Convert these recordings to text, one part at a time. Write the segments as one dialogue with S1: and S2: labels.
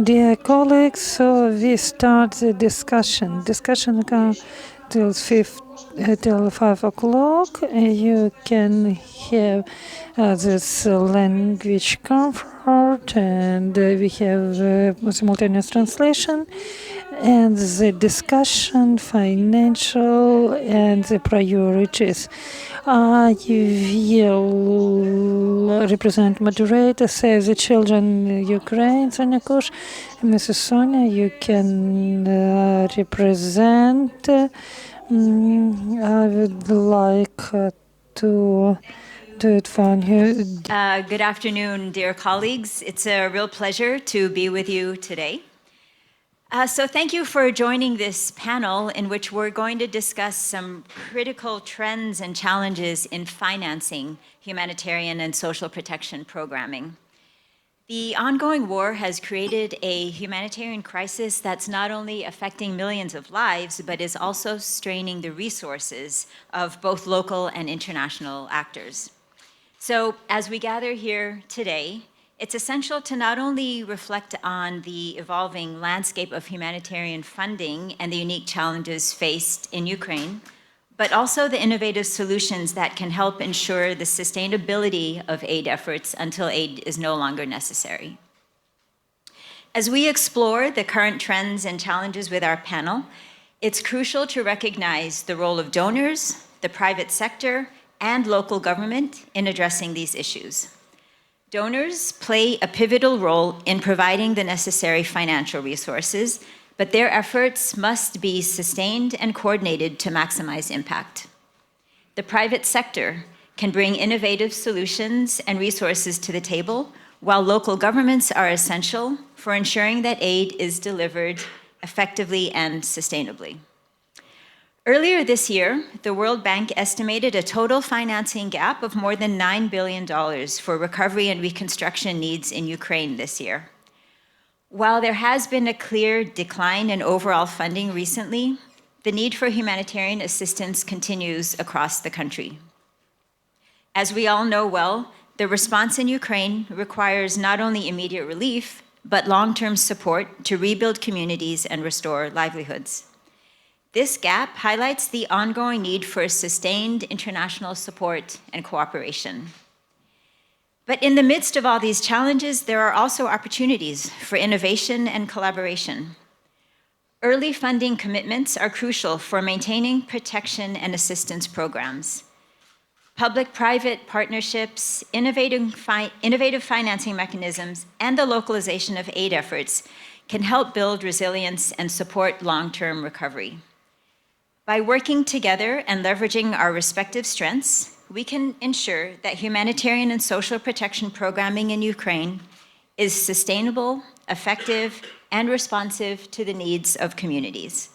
S1: Dear colleagues, so we start the discussion. Discussion till 5 o'clock. You can have this language comfort, and we have simultaneous translation, and the discussion, financial, and the priorities. I will represent moderator, Save the Children Ukraine, Sonia Kush. Mrs. Sonia, you can represent. I would like to do it for you.
S2: Good afternoon, dear colleagues. It's a real pleasure to be with you today. So thank you for joining this panel in which we're going to discuss some critical trends and challenges in financing humanitarian and social protection programming. The ongoing war has created a humanitarian crisis that's not only affecting millions of lives, but is also straining the resources of both local and international actors. So as we gather here today, it's essential to not only reflect on the evolving landscape of humanitarian funding and the unique challenges faced in Ukraine, but also the innovative solutions that can help ensure the sustainability of aid efforts until aid is no longer necessary. As we explore the current trends and challenges with our panel, it's crucial to recognize the role of donors, the private sector, and local government in addressing these issues. Donors play a pivotal role in providing the necessary financial resources, but their efforts must be sustained and coordinated to maximize impact. The private sector can bring innovative solutions and resources to the table, while local governments are essential for ensuring that aid is delivered effectively and sustainably. Earlier this year, the World Bank estimated a total financing gap of more than $9 billion for recovery and reconstruction needs in Ukraine this year. While there has been a clear decline in overall funding recently, the need for humanitarian assistance continues across the country. As we all know well, the response in Ukraine requires not only immediate relief, but long-term support to rebuild communities and restore livelihoods. This gap highlights the ongoing need for sustained international support and cooperation. But in the midst of all these challenges, there are also opportunities for innovation and collaboration. Early funding commitments are crucial for maintaining protection and assistance programs. Public-private partnerships, innovative financing mechanisms, and the localization of aid efforts can help build resilience and support long-term recovery. By working together and leveraging our respective strengths, we can ensure that humanitarian and social protection programming in Ukraine is sustainable, effective, and responsive to the needs of communities.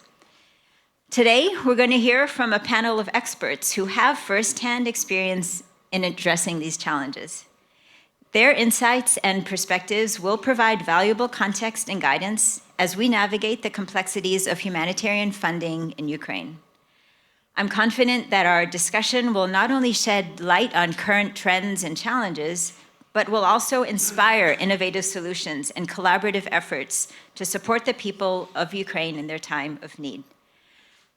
S2: Today, we're going to hear from a panel of experts who have firsthand experience in addressing these challenges. Their insights and perspectives will provide valuable context and guidance as we navigate the complexities of humanitarian funding in Ukraine. I'm confident that our discussion will not only shed light on current trends and challenges, but will also inspire innovative solutions and collaborative efforts to support the people of Ukraine in their time of need.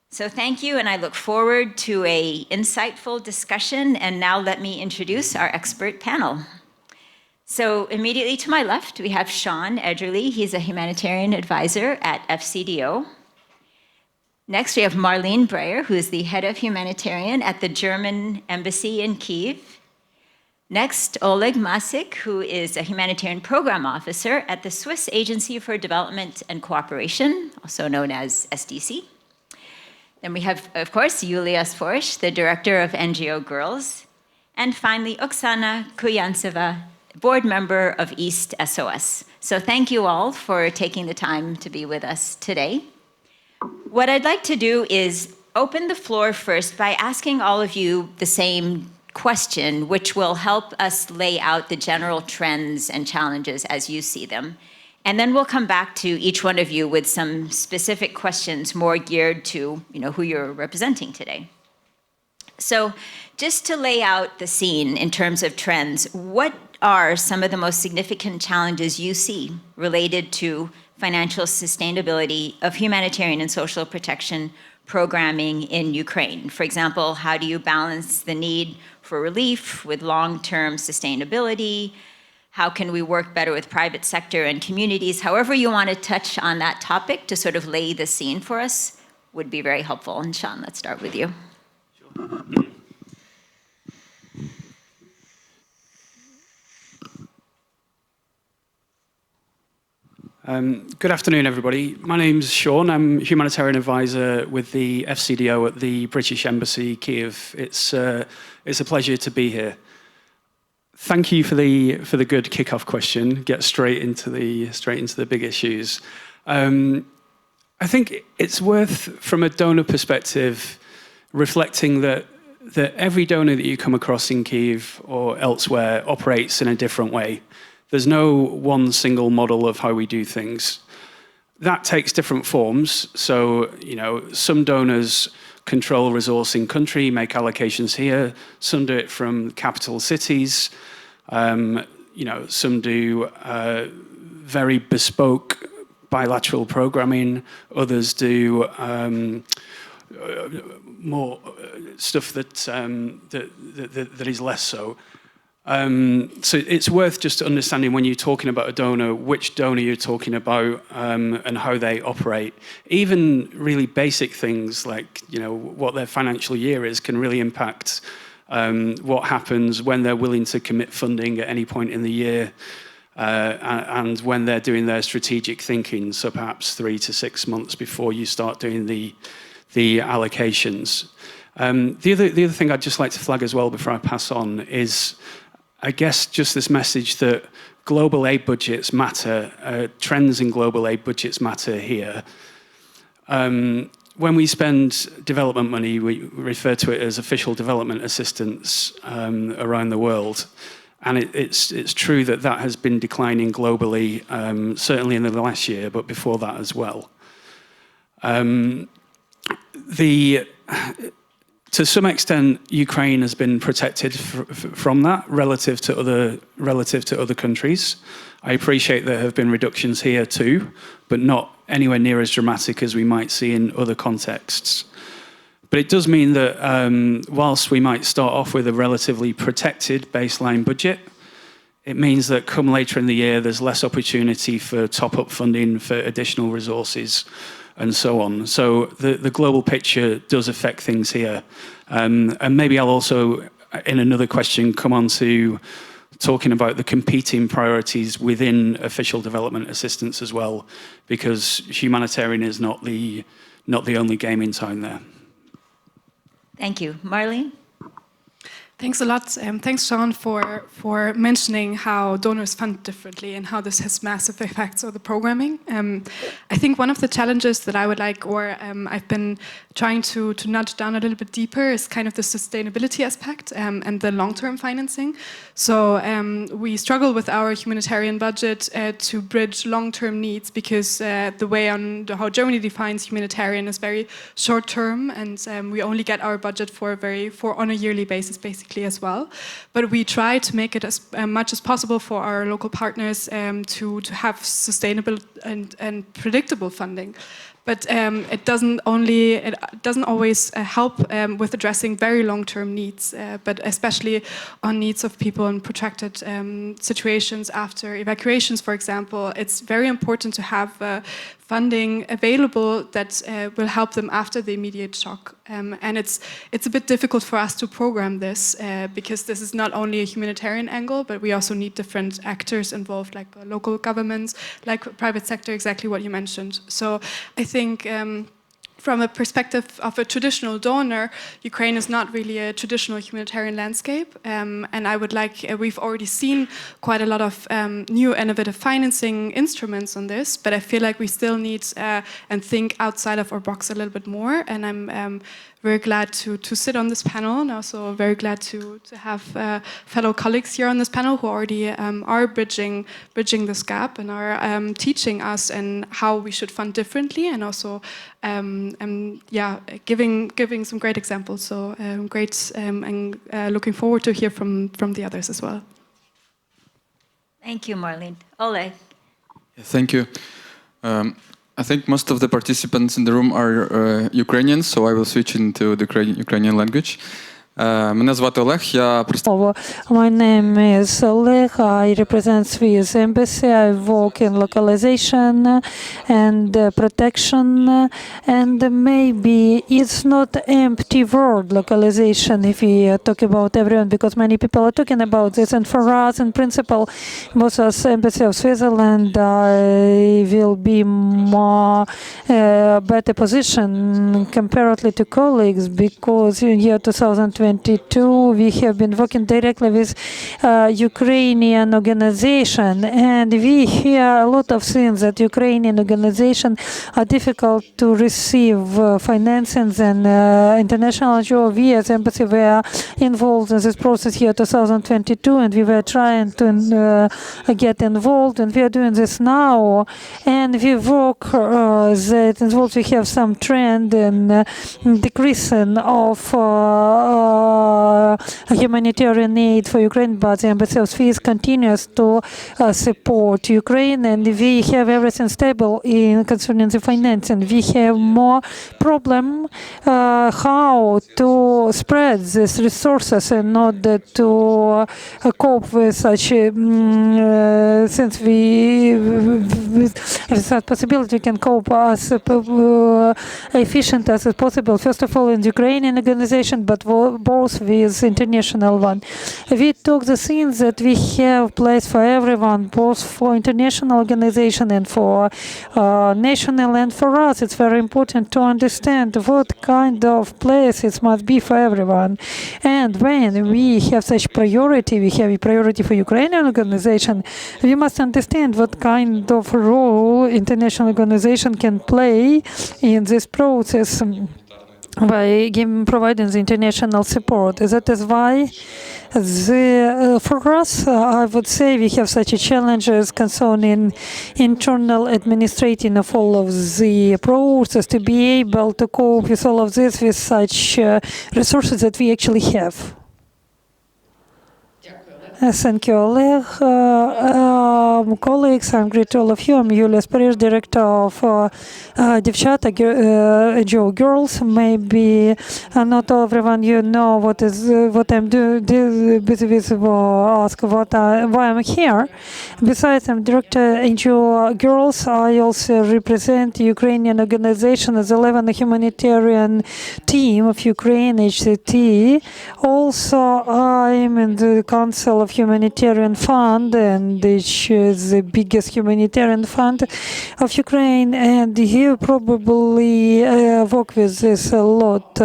S2: So thank you, and I look forward to an insightful discussion. And now let me introduce our expert panel. So immediately to my left, we have Sean Edgerly. He's a humanitarian advisor at FCDO. Next, we have Marlene Breyer, who is the head of humanitarian at the German Embassy in Kyiv. Next, Oleg Masik, who is a humanitarian program officer at the Swiss Agency for Development and Cooperation, also known as SDC. Then we have, of course, Yulia Sforsh, the director of NGO Girls. And finally, Oksana Kuyantseva, board member of East SOS. So thank you all for taking the time to be with us today. What I'd like to do is open the floor first by asking all of you the same question, which will help us lay out the general trends and challenges as you see them. And then we'll come back to each one of you with some specific questions more geared to, who you're representing today. So just to lay out the scene in terms of trends, what are some of the most significant challenges you see related to financial sustainability of humanitarian and social protection programming in Ukraine? For example, how do you balance the need for relief with long-term sustainability? How can we work better with private sector and communities? However you want to touch on that topic to sort of lay the scene for us would be very helpful. And Sean, let's start with you. Sure.
S3: Good afternoon, everybody. My name's Sean. I'm humanitarian advisor with the FCDO at the British Embassy, Kiev. It's a pleasure to be here. Thank you for the good kick-off question. Get straight into the big issues. I think it's worth, from a donor perspective, reflecting that every donor that you come across in Kiev or elsewhere operates in a different way. There's no one single model of how we do things. That takes different forms. So, some donors control resource in country, make allocations here. Some do it from capital cities. Some do very bespoke bilateral programming. Others do more stuff that is less so. So it's worth just understanding when you're talking about a donor, which donor you're talking about and how they operate. Even really basic things like what their financial year is can really impact what happens when they're willing to commit funding at any point in the year and when they're doing their strategic thinking. So perhaps 3 to 6 months before you start doing the allocations. The other thing I'd just like to flag as well before I pass on is, I guess, just this message that global aid budgets matter, trends in global aid budgets matter here. When we spend development money, we refer to it as official development assistance around the world. And it's true that has been declining globally, certainly in the last year, but before that as well. To some extent, Ukraine has been protected from that relative to other countries. I appreciate there have been reductions here too, but not anywhere near as dramatic as we might see in other contexts. But it does mean that whilst we might start off with a relatively protected baseline budget, it means that come later in the year, there's less opportunity for top-up funding for additional resources and so on. So the global picture does affect things here. And maybe I'll also, in another question, come on to talking about the competing priorities within official development assistance as well, because humanitarian is not the only game in town there.
S2: Thank you. Marlene?
S4: Thanks a lot. Thanks, Sean, for mentioning how donors fund differently and how this has massive effects on the programming. I think one of the challenges that I would like, or I've been trying to nudge down a little bit deeper, is kind of the sustainability aspect and the long-term financing. So we struggle with our humanitarian budget to bridge long-term needs because the way how Germany defines humanitarian is very short-term, and we only get our budget on a yearly basis, basically, as well. But we try to make it as much as possible for our local partners to have sustainable and predictable funding. But it doesn't always help with addressing very long-term needs, but especially on needs of people in protracted situations after evacuations, for example. It's very important to have funding available that will help them after the immediate shock. And it's a bit difficult for us to program this because this is not only a humanitarian angle, but we also need different actors involved, like local governments, like private sector, exactly what you mentioned. So I think from a perspective of a traditional donor, Ukraine is not really a traditional humanitarian landscape. And I would we've already seen quite a lot of new innovative financing instruments on this, but I feel like we still need and think outside of our box a little bit more. And I'm very glad to sit on this panel, and also very glad to have fellow colleagues here on this panel who already are bridging this gap and are teaching us and how we should fund differently, and also giving some great examples. So great, and looking forward to hear from the others as well.
S2: Thank you, Marlene. Ole.
S5: Thank you. I think most of the participants in the room are Ukrainians, so I will switch into the Ukrainian language. Мене звати Олег, я представляю.
S1: My name is Oleg. I represent Swiss Embassy. I work in localization and protection. And maybe it's not empty word, localization, if we talk about everyone, because many people are talking about this. And for us, in principle, both as Embassy of Switzerland, I will be more better position comparatively to colleagues, because in year 2022, we have been working directly with Ukrainian organization, and we hear a lot of things that Ukrainian organization are difficult to receive financings and international NGO. We as embassy were involved in this process here 2022, and we were trying to get involved, and we are doing this now, and we work that involves, we have some trend in decreasing of humanitarian aid for Ukraine, but the Embassy of Swiss continues to support Ukraine, and we have everything stable in concerning the financing. We have more problem how to spread these resources in order to cope with such since we with that possibility we can cope as efficient as possible. First of all, in the Ukrainian organization, but both with international one. We took the things that we have place for everyone, both for international organization and for national. And for us, it's very important to understand what kind of place it must be for everyone. And when we have such priority, we have a priority for Ukrainian organization, we must understand what kind of role international organization can play in this process by providing the international support. That is why for us, I would say we have such a challenges concerning internal administrating of all of the process to be able to cope with all of this with such resources that we actually have. Thank you, Oleg. Colleagues, I'm great to all of you. I'm Yulia Sparish, director of Devchata, NGO Girls. Maybe not everyone you know what I'm doing. Ask why I'm here. Besides, I'm director NGO Girls. I also represent Ukrainian organization as 11 humanitarian team of Ukraine HCT. Also, I'm in the Council of Humanitarian Fund, and which is the biggest humanitarian fund of Ukraine, and you probably work with this a lot.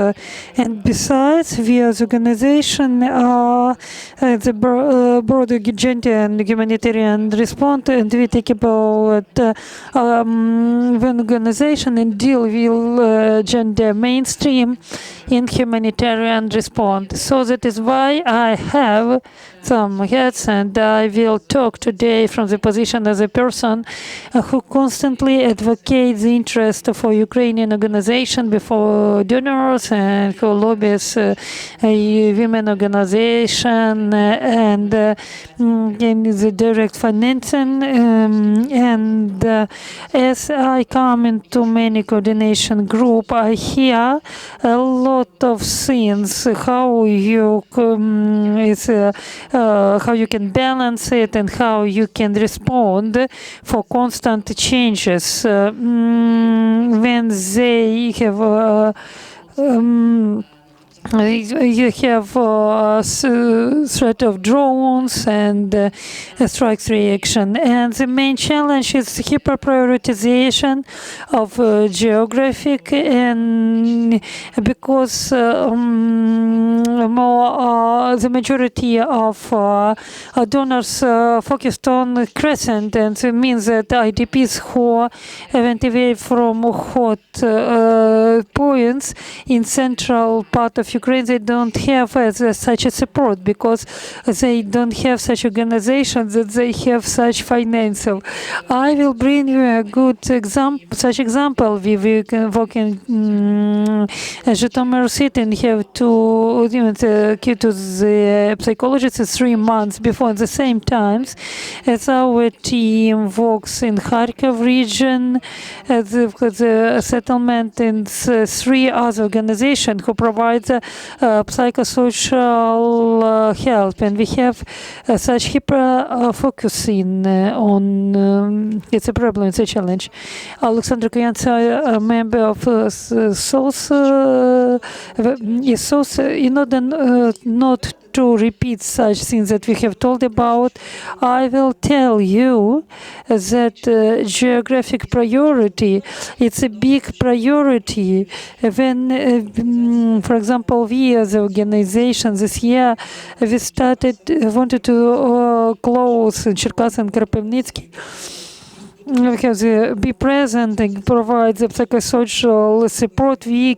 S1: And besides, we as organization the broader gender and humanitarian response, and we think about when organization and deal with gender mainstream in humanitarian response. So that is why I have some hats, and I will talk today from the position as a person who constantly advocates the interest for Ukrainian organization before donors, and who lobbies women organization and in the direct financing. And as I come into many coordination group, I hear a lot of things how you how you can balance it and how you can respond for constant changes when they have you have threat of drones and strikes reaction. And the main challenge is hyper-prioritization of geographic, and because the majority of donors focused on crescent, and it means that IDPs who evacuate from hot points in central part of Ukraine, they don't have such a support because they don't have such organizations that they have such financial. I will bring you a good example. Such example, we can work in Zhytomyr city and have two units acute the psychologist is 3 months before. At the same times, as our team works in Kharkiv region, the settlement in 3 other organizations who provide psychosocial help, and we have such hyper focusing on it's a problem, it's a challenge. Alexander Kuyantsa, a member of SOS, in order not to repeat such things that we have told about, I will tell you that geographic priority, it's a big priority. When, for example, we as an organization this year, we wanted to close Cherkasy and Kropivnitsky, because be present and provide the psychosocial support. We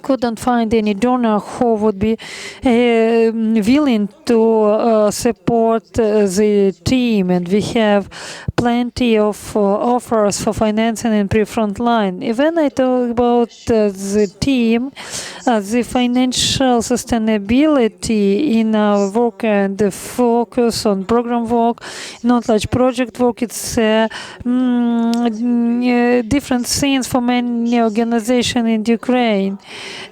S1: couldn't find any donor who would be willing to support the team, and we have plenty of offers for financing in pre-front line. When I talk about the team, the financial sustainability in our work and the focus on program work, not large project work, it's different things for many organizations in Ukraine.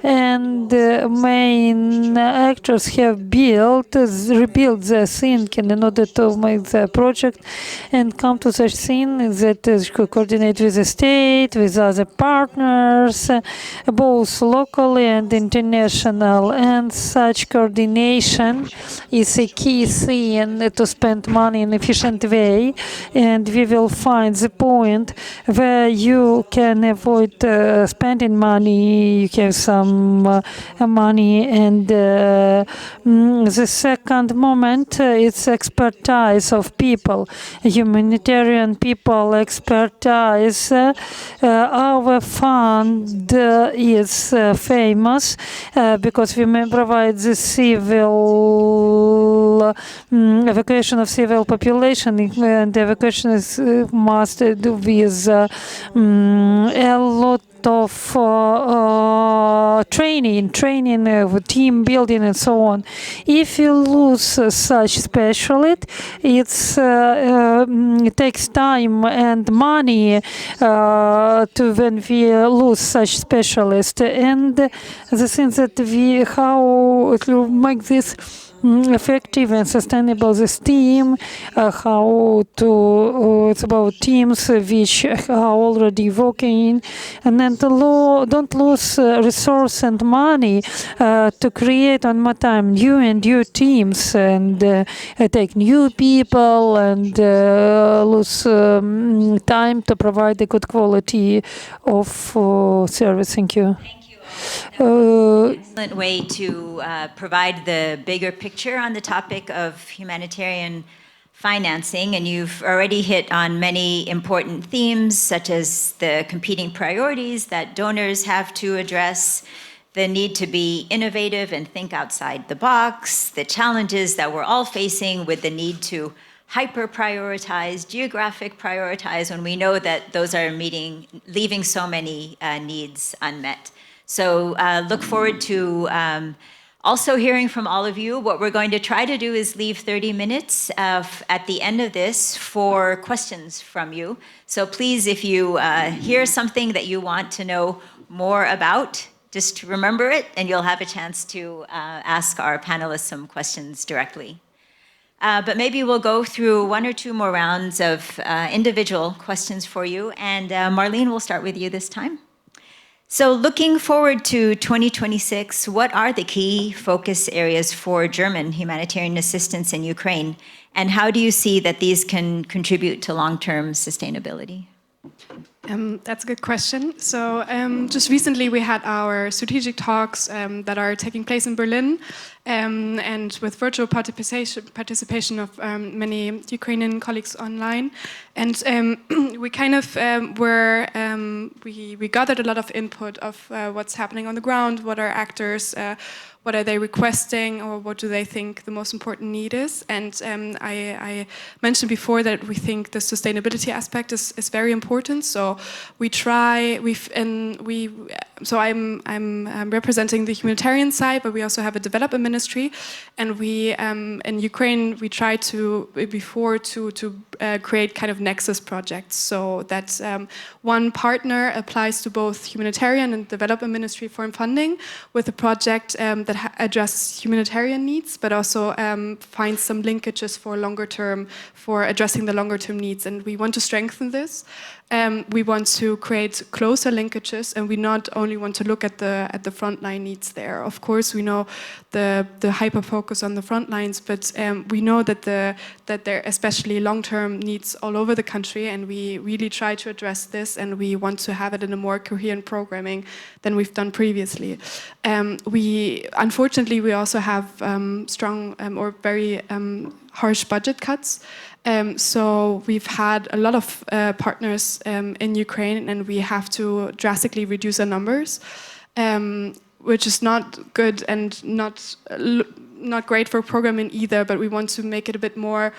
S1: And main actors have rebuilt their thinking in order to make the project and come to such thing that could coordinate with the state, with other partners, both locally and international. And such coordination is a key thing to spend money in an efficient way. And we will find the point where you can avoid spending money. You have some money, and the second moment, it's expertise of people, humanitarian people expertise. Our fund is famous because we may provide the civil evacuation of civil population, and the evacuation is must do with a lot of training, team building, and so on. If you lose such specialist, it takes time and money when we lose such specialist. And the thing that how to make this effective and sustainable, this team, how to it's about teams which are already working, and then don't lose resource and money to create on more time new teams, and take new people, and lose time to provide a good quality of service. Thank you.
S2: Excellent way to provide the bigger picture on the topic of humanitarian financing, and you've already hit on many important themes, such as the competing priorities that donors have to address, the need to be innovative and think outside the box, the challenges that we're all facing with the need to hyper-prioritize, geographic prioritize, when we know that those are leaving so many needs unmet. So look forward to also hearing from all of you. What we're going to try to do is leave 30 minutes at the end of this for questions from you. So please, if you hear something that you want to know more about, just remember it, and you'll have a chance to ask our panelists some questions directly. But maybe we'll go through 1 or 2 more rounds of individual questions for you. And Marlene, we'll start with you this time. So looking forward to 2026, what are the key focus areas for German humanitarian assistance in Ukraine? And how do you see that these can contribute to long-term sustainability?
S4: That's a good question. So just recently we had our strategic talks that are taking place in Berlin, and with virtual participation of many Ukrainian colleagues online. And we kind of we gathered a lot of input of what's happening on the ground, what are actors, what are they requesting, or what do they think the most important need is. And I mentioned before that we think the sustainability aspect is very important. So we so I'm representing the humanitarian side, but we also have a development ministry, and we in Ukraine we try to create kind of nexus projects, so that one partner applies to both humanitarian and development ministry for funding with a project that addresses humanitarian needs, but also finds some linkages for longer term, for addressing the longer term needs, and we want to strengthen this. We want to create closer linkages, and we not only want to look at the frontline needs there. Of course, we know the hyper focus on the front lines, but we know that there are especially long-term needs all over the country, and we really try to address this, and we want to have it in a more coherent programming than we've done previously. Unfortunately, we also have strong or very harsh budget cuts. So we've had a lot of partners in Ukraine, and we have to drastically reduce our numbers, which is not good and not great for programming either. But we want to make it a bit more,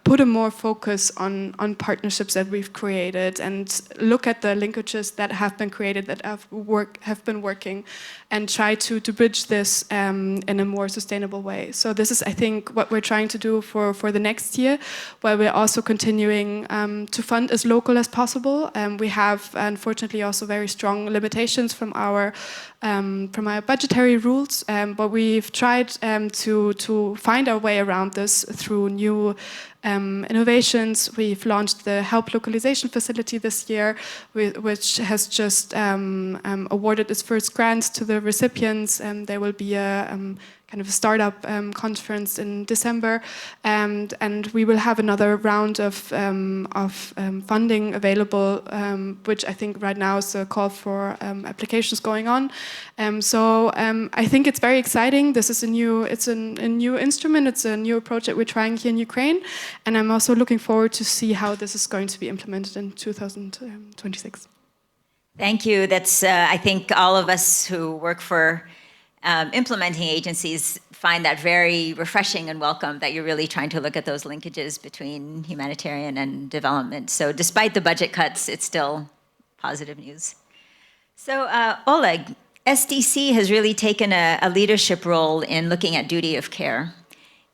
S4: put a more focus on partnerships that we've created, and look at the linkages that have been created, that have been working, and try to bridge this in a more sustainable way. So this is, I think, what we're trying to do for the next year, where we're also continuing to fund as local as possible. We have, unfortunately, also very strong limitations from our budgetary rules, but we've tried to find our way around this through new innovations. We've launched the Help Localization Facility this year, which has just awarded its first grants to the recipients. There will be a kind of a startup conference in December, and we will have another round of funding available, which I think right now is a call for applications going on. So I think it's very exciting. This is a new instrument. It's a new approach that we're trying here in Ukraine, and I'm also looking forward to see how this is going to be implemented in 2026.
S2: Thank you. That's, I think all of us who work for implementing agencies find that very refreshing and welcome, that you're really trying to look at those linkages between humanitarian and development. So despite the budget cuts, it's still positive news. So Oleg, SDC has really taken a leadership role in looking at duty of care.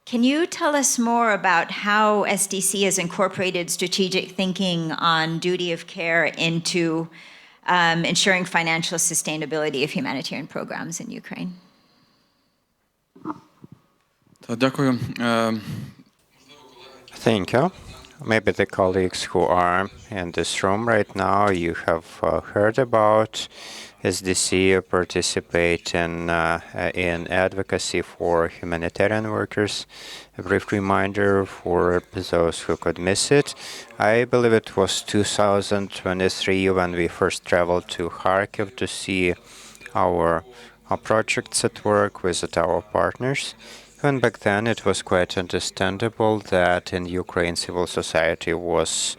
S2: Can you tell us more about how SDC has incorporated strategic thinking on duty of care into ensuring financial sustainability of humanitarian programs in Ukraine?
S5: Дякую.
S6: Thank you. Maybe the colleagues who are in this room right now, you have heard about SDC participate in advocacy for humanitarian workers. A brief reminder for those who could miss it. I believe it was 2023 when we first traveled to Kharkiv to see our projects at work with our partners. Even back then, it was quite understandable that in Ukraine, civil society was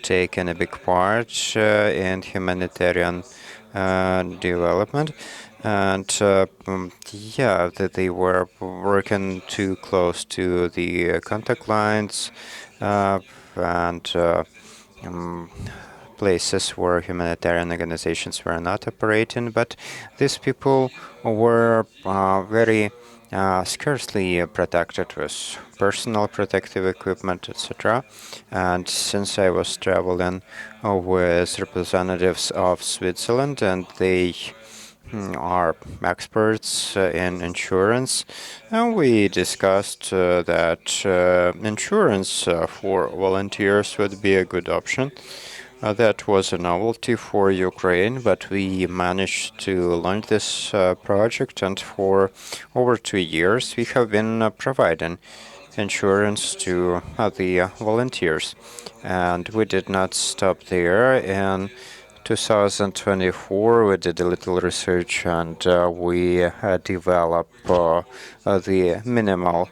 S6: taking a big part in humanitarian development, and that they were working too close to the contact lines and places where humanitarian organizations were not operating. But these people were very scarcely protected with personal protective equipment, etc. And since I was traveling with representatives of Switzerland, and they are experts in insurance, and we discussed that insurance for volunteers would be a good option. That was a novelty for Ukraine, but we managed to launch this project, and for over 2 years we have been providing insurance to the volunteers. And we did not stop there. In 2024, we did a little research, and we developed the minimal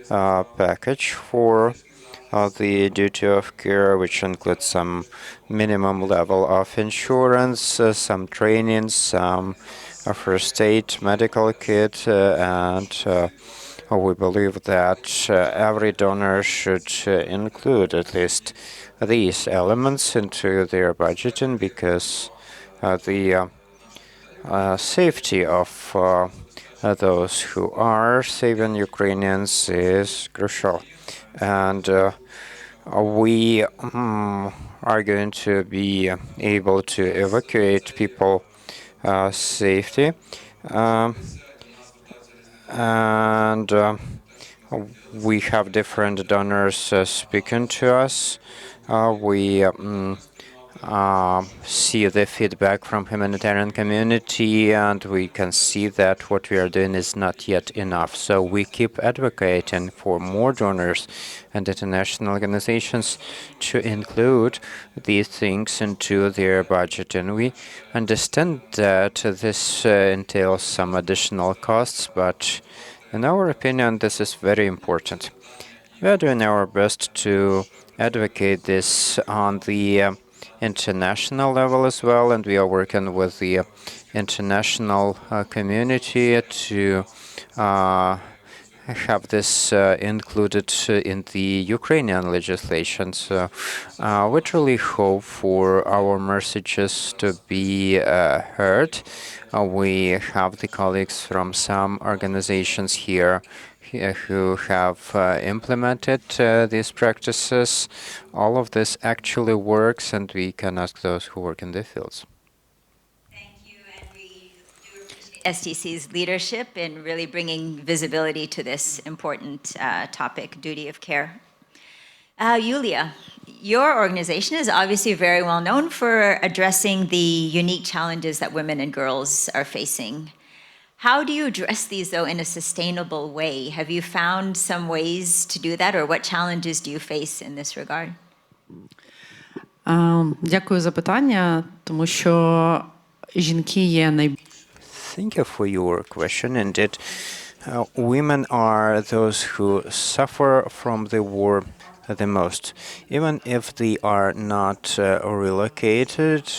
S6: package for the duty of care, which includes some minimum level of insurance, some training, some first aid medical kit, and we believe that every donor should include at least these elements into their budgeting, because the safety of those who are saving Ukrainians is crucial. And we are going to be able to evacuate people safely. And we have different donors speaking to us. We see the feedback from humanitarian community, and we can see that what we are doing is not yet enough. So we keep advocating for more donors and international organizations to include these things into their budget. And we understand that this entails some additional costs, but in our opinion, this is very important. We are doing our best to advocate this on the international level as well, and we are working with the international community to have this included in the Ukrainian legislation. So we truly hope for our messages to be heard. We have the colleagues from some organizations here who have implemented these practices. All of this actually works, and we can ask those who work in the fields.
S2: Thank you, and we do appreciate STC's leadership in really bringing visibility to this important topic, duty of care. Yulia, your organization is obviously very well known for addressing the unique challenges that women and girls are facing. How do you address these, though, in a sustainable way? Have you found some ways to do that, or what challenges do you face in this regard?
S7: Дякую за питання, тому що жінки є
S6: Thank you for your question. Indeed, women are those who suffer from the war the most. Even if they are not relocated,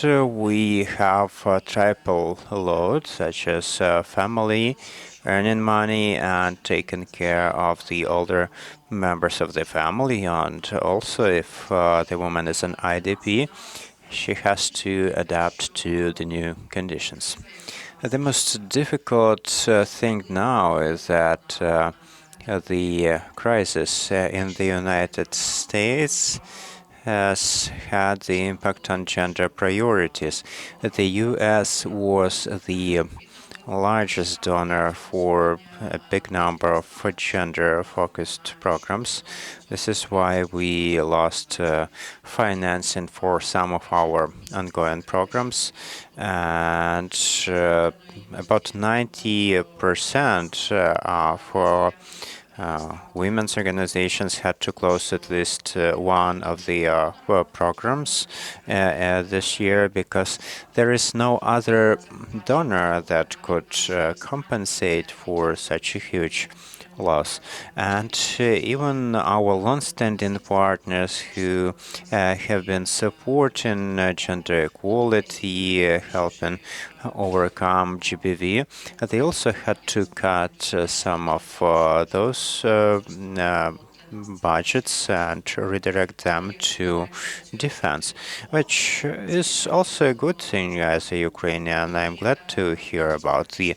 S6: we have a triple load, such as family, earning money, and taking care of the older members of the family. And also, if the woman is an IDP, she has to adapt to the new conditions. The most difficult thing now is that the crisis in the United States has had the impact on gender priorities. The U.S. was the largest donor for a big number of gender-focused programs. This is why we lost financing for some of our ongoing programs, and about 90% for women's organizations had to close at least one of the programs this year, because there is no other donor that could compensate for such a huge loss. And even our long-standing partners who have been supporting gender equality, helping overcome GBV, they also had to cut some of those budgets and redirect them to defense, which is also a good thing as a Ukrainian. I'm glad to hear about the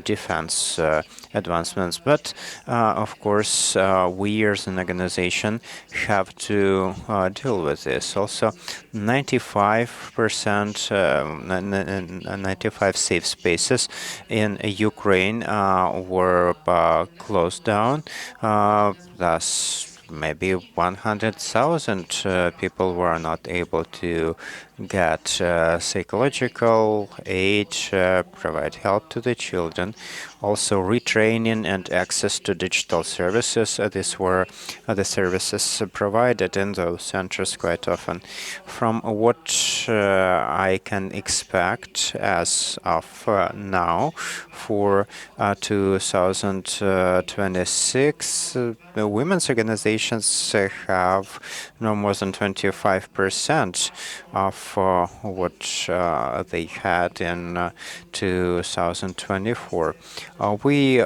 S6: defense advancements. But of course, we as an organization have to deal with this. Also, 95%, 95 safe spaces in Ukraine were closed down. Thus, maybe 100,000 people were not able to get psychological aid, provide help to the children. Also, retraining and access to digital services. These were the services provided in those centers quite often. From what I can expect as of now for 2026, the women's organizations have no more than 25% of what they had in 2024. We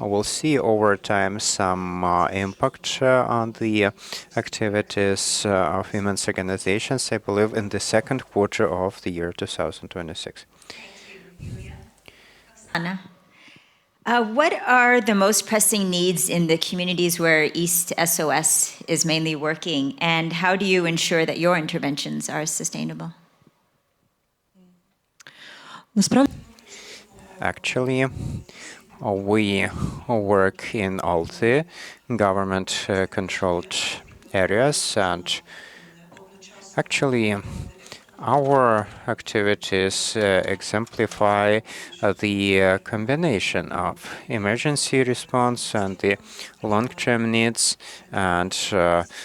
S6: will see over time some impact on the activities of women's organizations, I believe, in the second quarter of the year 2026.
S2: Anna, what are the most pressing needs in the communities where East SOS is mainly working, and how do you ensure that your interventions are sustainable?
S6: Actually, we work in all the government-controlled areas, and actually, our activities exemplify the combination of emergency response and the long-term needs, and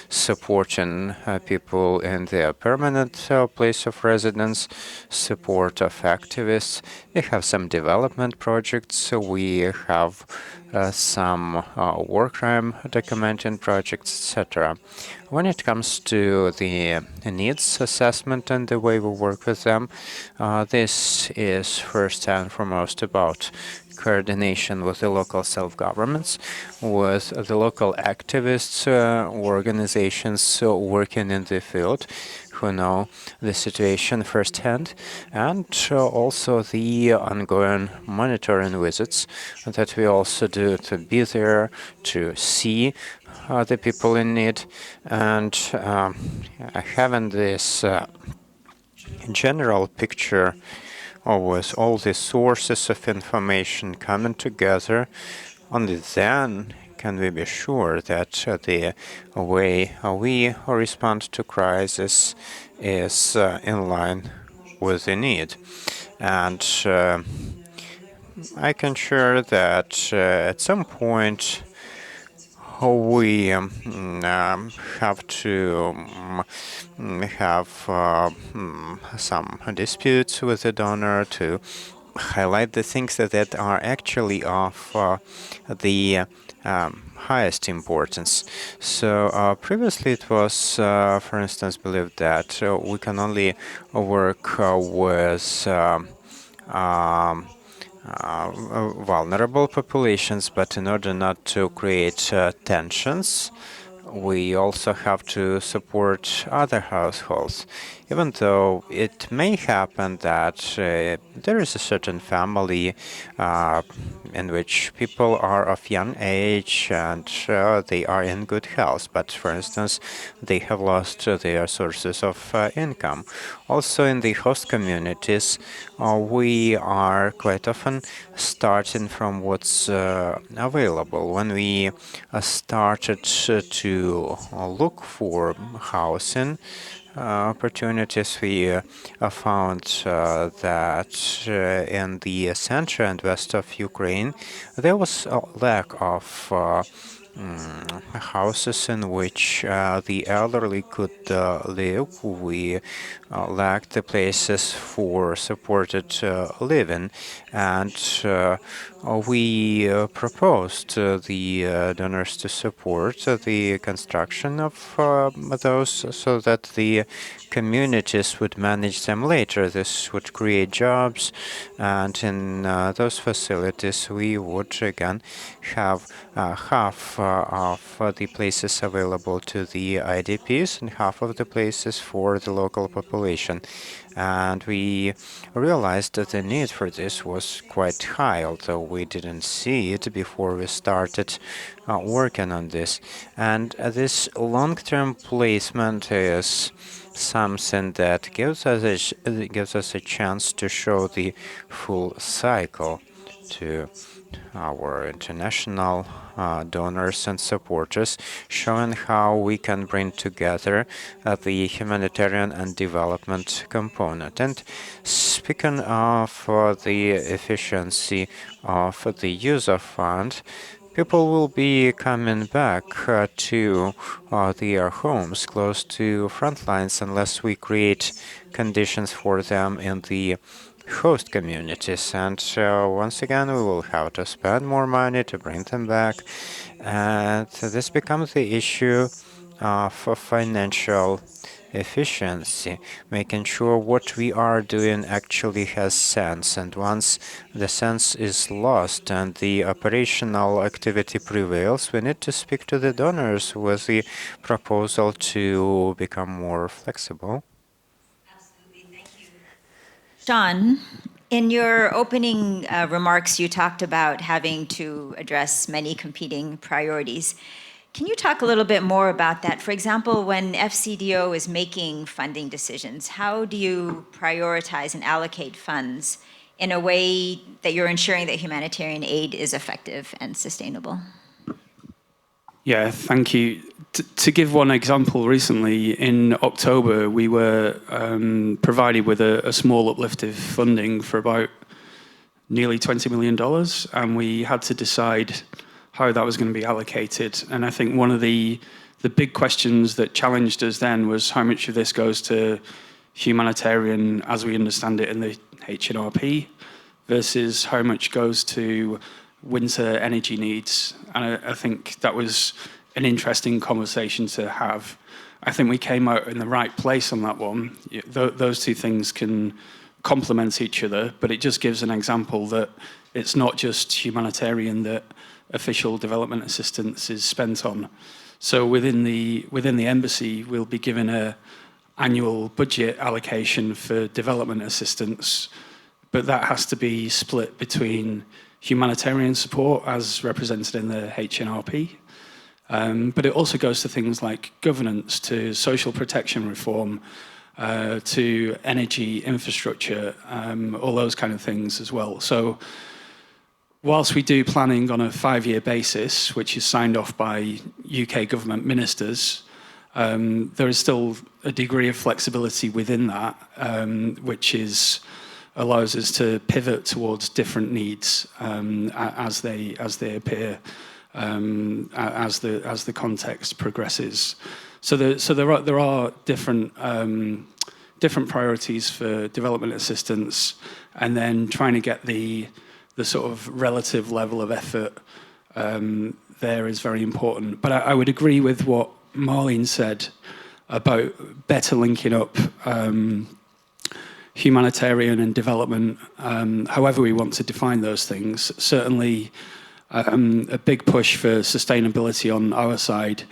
S6: supporting people in their permanent place of residence, support of activists. We have some development projects. We have some war crime documenting projects, etc. When it comes to the needs assessment and the way we work with them, this is first and foremost about coordination with the local self-governments, with the local activists, organizations working in the field who know the situation firsthand, and also the ongoing monitoring visits that we also do to be there, to see the people in need, and having this general picture with all the sources of information coming together. Only then can we be sure that the way we respond to crisis is in line with the need. And I can share that at some point we have to have some disputes with the donor to highlight the things that are actually of the highest importance. So previously it was, for instance, believed that we can only work with vulnerable populations, but in order not to create tensions, we also have to support other households, even though it may happen that there is a certain family in which people are of young age and they are in good health, but for instance, they have lost their sources of income. Also in the host communities, we are quite often starting from what's available. When we started to look for housing opportunities, we found that in the center and west of Ukraine, there was a lack of houses in which the elderly could live. We lacked the places for supported living, and we proposed the donors to support the construction of those so that the communities would manage them later. This would create jobs, and in those facilities we would again have half of the places available to the IDPs and half of the places for the local population. And we realized that the need for this was quite high, although we didn't see it before we started working on this. And this long-term placement is something that gives us a chance to show the full cycle to our international donors and supporters, showing how we can bring together the humanitarian and development component. And speaking of the efficiency of the use of fund, people will be coming back to their homes close to front lines unless we create conditions for them in the host communities. And once again, we will have to spend more money to bring them back. And this becomes the issue of financial efficiency, making sure what we are doing actually has sense. And once the sense is lost and the operational activity prevails, we need to speak to the donors with the proposal to become more flexible.
S2: Absolutely, thank you. Sean, in your opening remarks, you talked about having to address many competing priorities. Can you talk a little bit more about that? For example, when FCDO is making funding decisions, how do you prioritize and allocate funds in a way that you're ensuring that humanitarian aid is effective and sustainable?
S3: Yeah, thank you. To give one example, recently in October, we were provided with a small uplift of funding for about nearly $20 million, and we had to decide how that was going to be allocated. And I think one of the big questions that challenged us then was how much of this goes to humanitarian, as we understand it in the HNRP, versus how much goes to winter energy needs. And I think that was an interesting conversation to have. I think we came out in the right place on that one. Those two things can complement each other, but it just gives an example that it's not just humanitarian that official development assistance is spent on. So within the embassy, we'll be given an annual budget allocation for development assistance, but that has to be split between humanitarian support as represented in the HNRP, but it also goes to things like governance, to social protection reform, to energy infrastructure, all those kind of things as well. So whilst we do planning on a 5-year basis, which is signed off by UK government ministers, there is still a degree of flexibility within that, which allows us to pivot towards different needs as they appear, as the context progresses. So there are different priorities for development assistance, and then trying to get the sort of relative level of effort there is very important. But I would agree with what Marlene said about better linking up humanitarian and development, however we want to define those things. Certainly a big push for sustainability on our side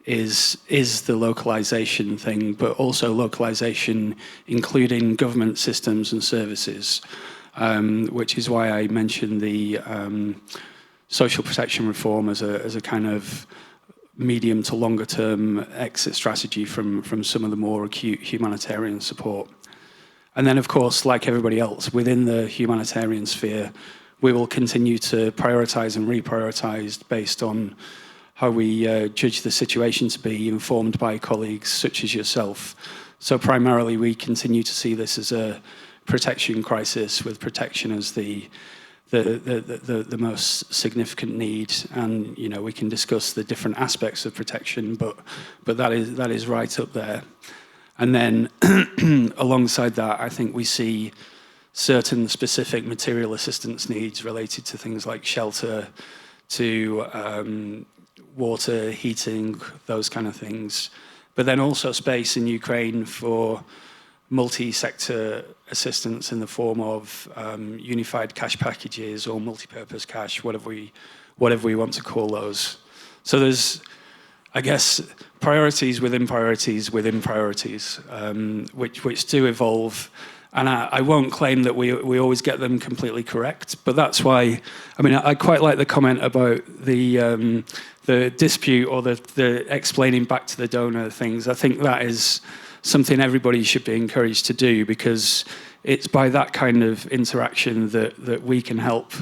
S3: is the localization thing, but also localization including government systems and services, which is why I mentioned the social protection reform as a kind of medium to longer term exit strategy from some of the more acute humanitarian support. And then, of course, like everybody else, within the humanitarian sphere, we will continue to prioritize and reprioritize based on how we judge the situation to be, informed by colleagues such as yourself. So primarily, we continue to see this as a protection crisis, with protection as the most significant need. And we can discuss the different aspects of protection, but that is right up there. And then alongside that, I think we see certain specific material assistance needs related to things like shelter, to water, heating, those kind of things. But then also space in Ukraine for multi-sector assistance in the form of unified cash packages or multi-purpose cash, whatever we want to call those. So there's, I guess, priorities within priorities within priorities, which do evolve. And I won't claim that we always get them completely correct, but that's why, I quite like the comment about the dispute or the explaining back to the donor things. I think that is something everybody should be encouraged to do, because it's by that kind of interaction that we can help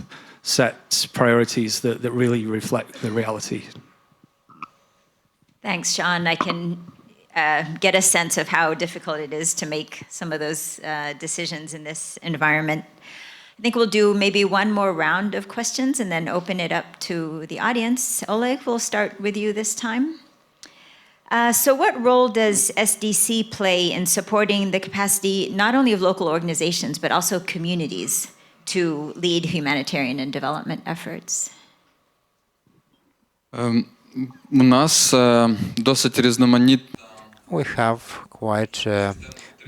S3: set priorities that really reflect the reality.
S2: Thanks, Sean. I can get a sense of how difficult it is to make some of those decisions in this environment. I think we'll do maybe one more round of questions and then open it up to the audience. Oleg, we'll start with you this time. So what role does SDC play in supporting the capacity not only of local organizations, but also communities to lead humanitarian and development efforts?
S5: У нас досить різноманітна.
S6: We have quite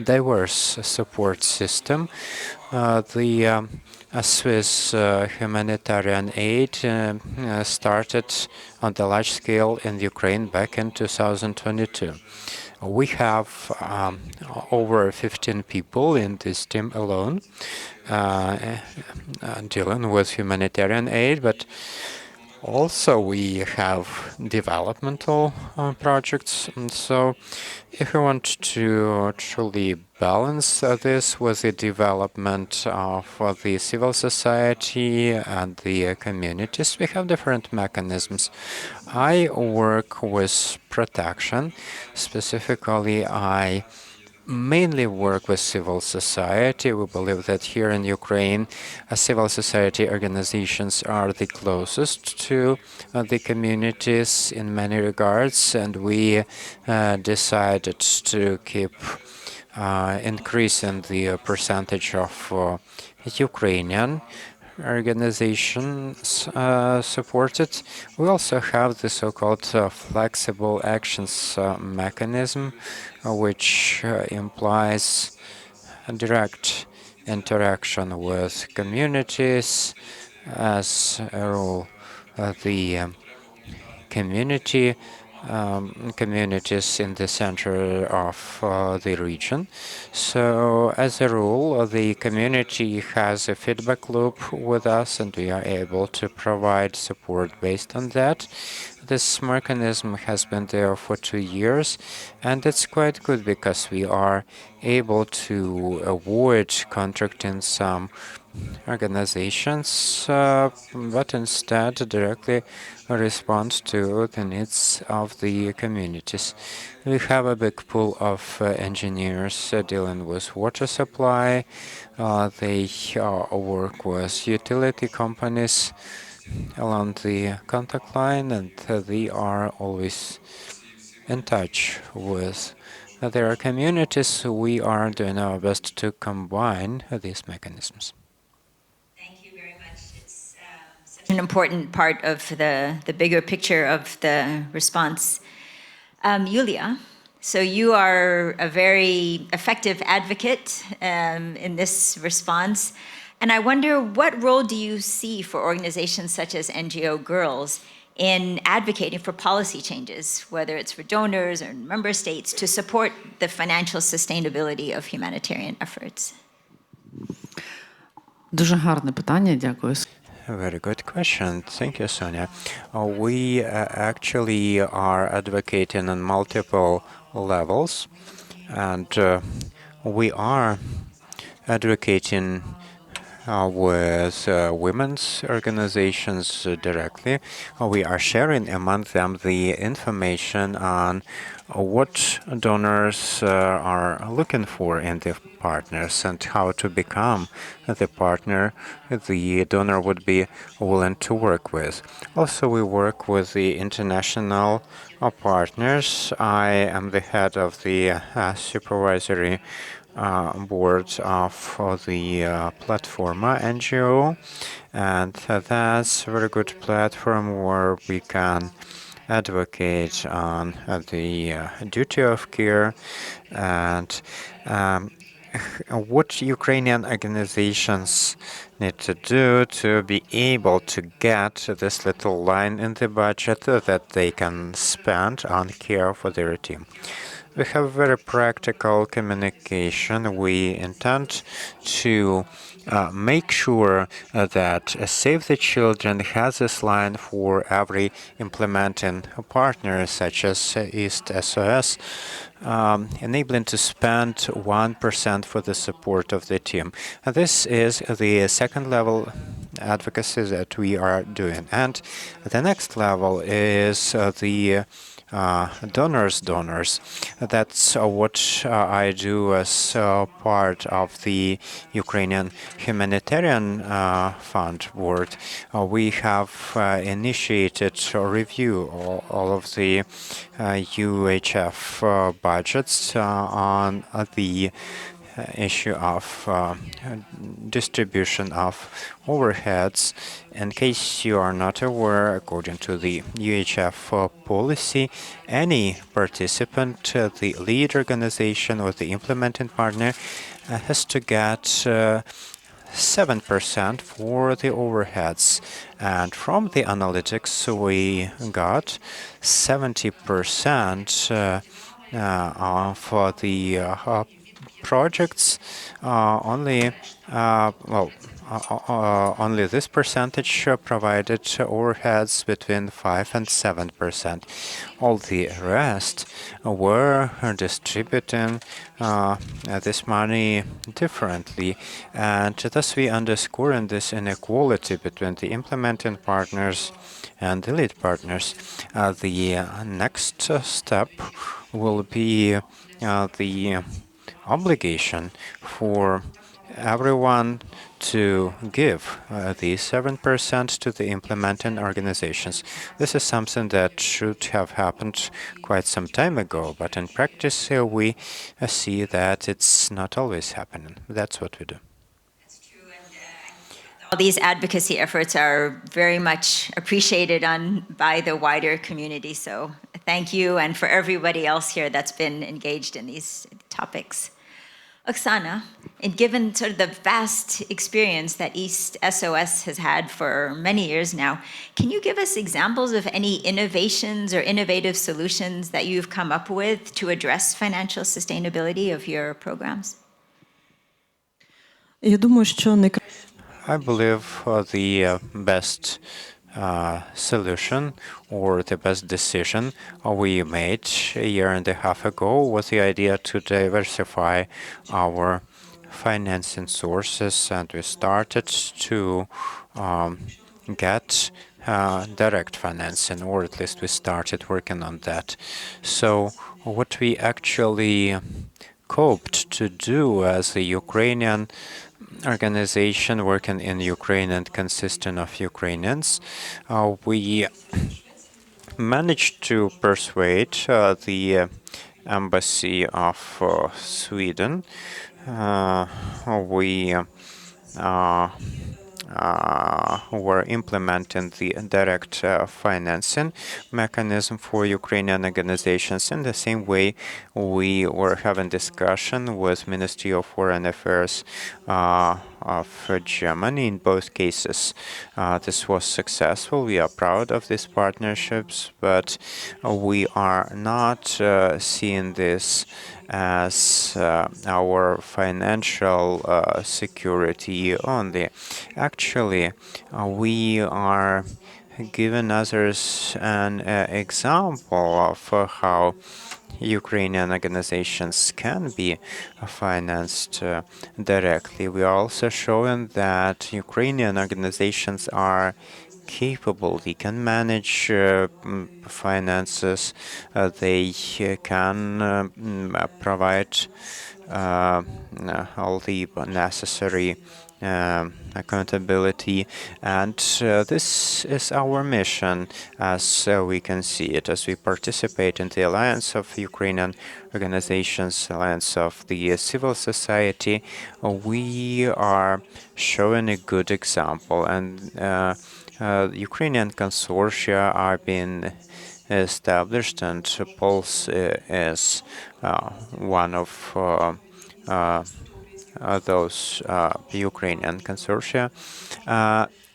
S6: diverse support system. The Swiss humanitarian aid started on the large scale in Ukraine back in 2022. We have over 15 people in this team alone dealing with humanitarian aid, but also we have developmental projects. And so if we want to truly balance this with the development of the civil society and the communities, we have different mechanisms. I work with protection. Specifically, I mainly work with civil society. We believe that here in Ukraine, civil society organizations are the closest to the communities in many regards, and we decided to keep increasing the percentage of Ukrainian organizations supported. We also have the so-called flexible actions mechanism, which implies a direct interaction with communities. As a rule, the communities in the center of the region. So as a rule, the community has a feedback loop with us, and we are able to provide support based on that. This mechanism has been there for 2 years, and it's quite good because we are able to avoid contracting some organizations, but instead directly respond to the needs of the communities. We have a big pool of engineers dealing with water supply. They work with utility companies along the contact line, and they are always in touch with their communities. We are doing our best to combine these mechanisms.
S2: Thank you very much. It's such an important part of the bigger picture of the response. Yulia, so you are a very effective advocate in this response. And I wonder, what role do you see for organizations such as NGO Girls in advocating for policy changes, whether it's for donors or member states, to support the financial sustainability of humanitarian efforts?
S7: Дуже гарне питання, дякую.
S6: Very good question. Thank you, Sonia. We actually are advocating on multiple levels, and we are advocating with women's organizations directly. We are sharing among them the information on what donors are looking for in the partners and how to become the partner the donor would be willing to work with. Also, we work with the international partners. I am the head of the supervisory board of the Platforma NGO, and that's a very good platform where we can advocate on the duty of care and what Ukrainian organizations need to do to be able to get this little line in the budget that they can spend on care for their team. We have very practical communication. We intend to make sure that Save the Children has this line for every implementing partner, such as East SOS, enabling to spend 1% for the support of the team. This is the second level advocacy that we are doing. And the next level is the donors. That's what I do as part of the Ukrainian Humanitarian Fund board. We have initiated a review all of the UHF budgets on the issue of distribution of overheads. In case you are not aware, according to the UHF policy, any participant, the lead organization or the implementing partner, has to get 7% for the overheads. And from the analytics, we got 70% for the projects. Only this percentage provided overheads between 5 and 7%. All the rest were distributing this money differently, and thus we underscore in this inequality between the implementing partners and the lead partners. The next step will be the obligation for everyone to give the 7% to the implementing organizations. This is something that should have happened quite some time ago, but in practice we see that it's not always happening. That's what we do.
S2: All these advocacy efforts are very much appreciated by the wider community. So thank you, and for everybody else here that's been engaged in these topics. Oksana, and given sort of the vast experience that East SOS has had for many years now, can you give us examples of any innovations or innovative solutions that you've come up with to address financial sustainability of your programs?
S7: Я думаю, що
S6: I believe the best solution or the best decision we made a year and a half ago was the idea to diversify our financing sources, and we started to get direct financing, or at least we started working on that. So what we actually hoped to do as a Ukrainian organization working in Ukraine and consisting of Ukrainians, we managed to persuade the embassy of Sweden. We were implementing the direct financing mechanism for Ukrainian organizations. In the same way, we were having discussion with Ministry of Foreign Affairs of Germany. In both cases, this was successful. We are proud of these partnerships, but we are not seeing this as our financial security only. Actually, we are giving others an example of how Ukrainian organizations can be financed directly. We are also showing that Ukrainian organizations are capable. They can manage finances. They can provide all the necessary accountability, and this is our mission, as we can see it, as we participate in the Alliance of Ukrainian Organizations, Alliance of the Civil Society. We are showing a good example, and Ukrainian consortia are being established, and Pulse is one of those Ukrainian consortia.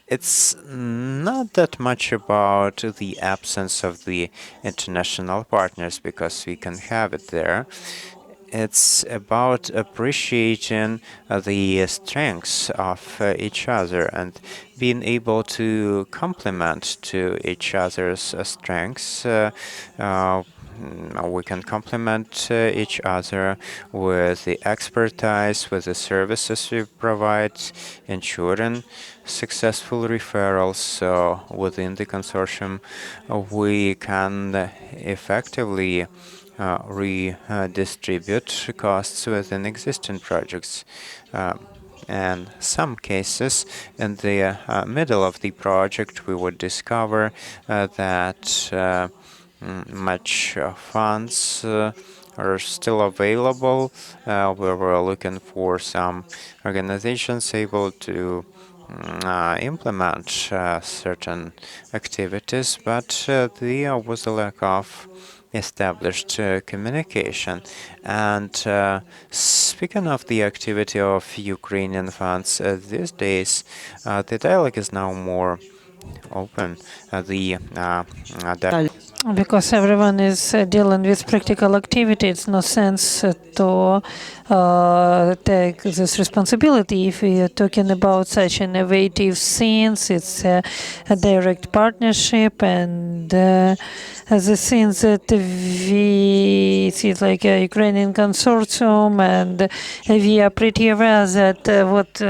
S6: It's not that much about the absence of the international partners, because we can have it there. It's about appreciating the strengths of each other and being able to complement to each other's strengths. We can complement each other with the expertise, with the services we provide, ensuring successful referrals. So within the consortium, we can effectively redistribute costs within existing projects. In some cases, in the middle of the project, we would discover that much funds are still available. We were looking for some organizations able to implement certain activities, but there was a lack of established communication. And speaking of the activity of Ukrainian funds, these days the dialogue is now more open.
S1: Because everyone is dealing with practical activity, it's no sense to take this responsibility. If we are talking about such innovative scenes, it's a direct partnership, and the scenes that we see, like a Ukrainian consortium, and we are pretty aware that what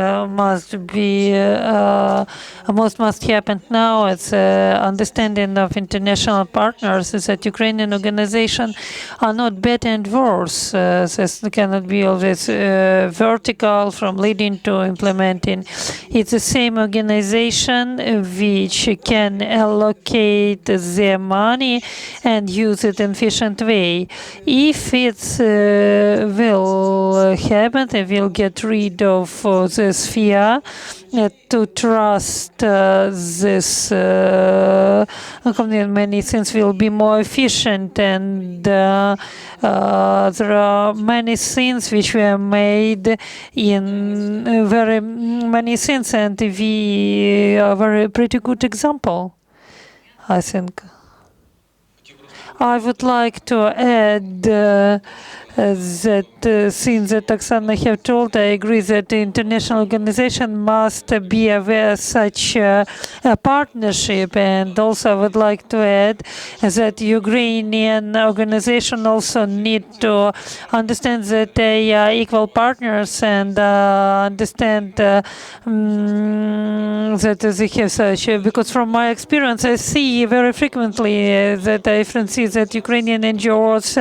S1: must happen now. It's understanding of international partners is that Ukrainian organizations are not better and worse. This cannot be always vertical from leading to implementing. It's the same organization which can allocate their money and use it in efficient way. If it will happen, they will get rid of this fear to trust this many things will be more efficient, and there are many things which were made in very many things, and we are a very pretty good example, I think. I would like to add that since that Oksana have told, I agree that the international organization must be aware of such a partnership. And also I would like to add that Ukrainian organization also need to understand that they are equal partners and understand that they have such. Because from my experience, I see very frequently that I see that Ukrainian NGOs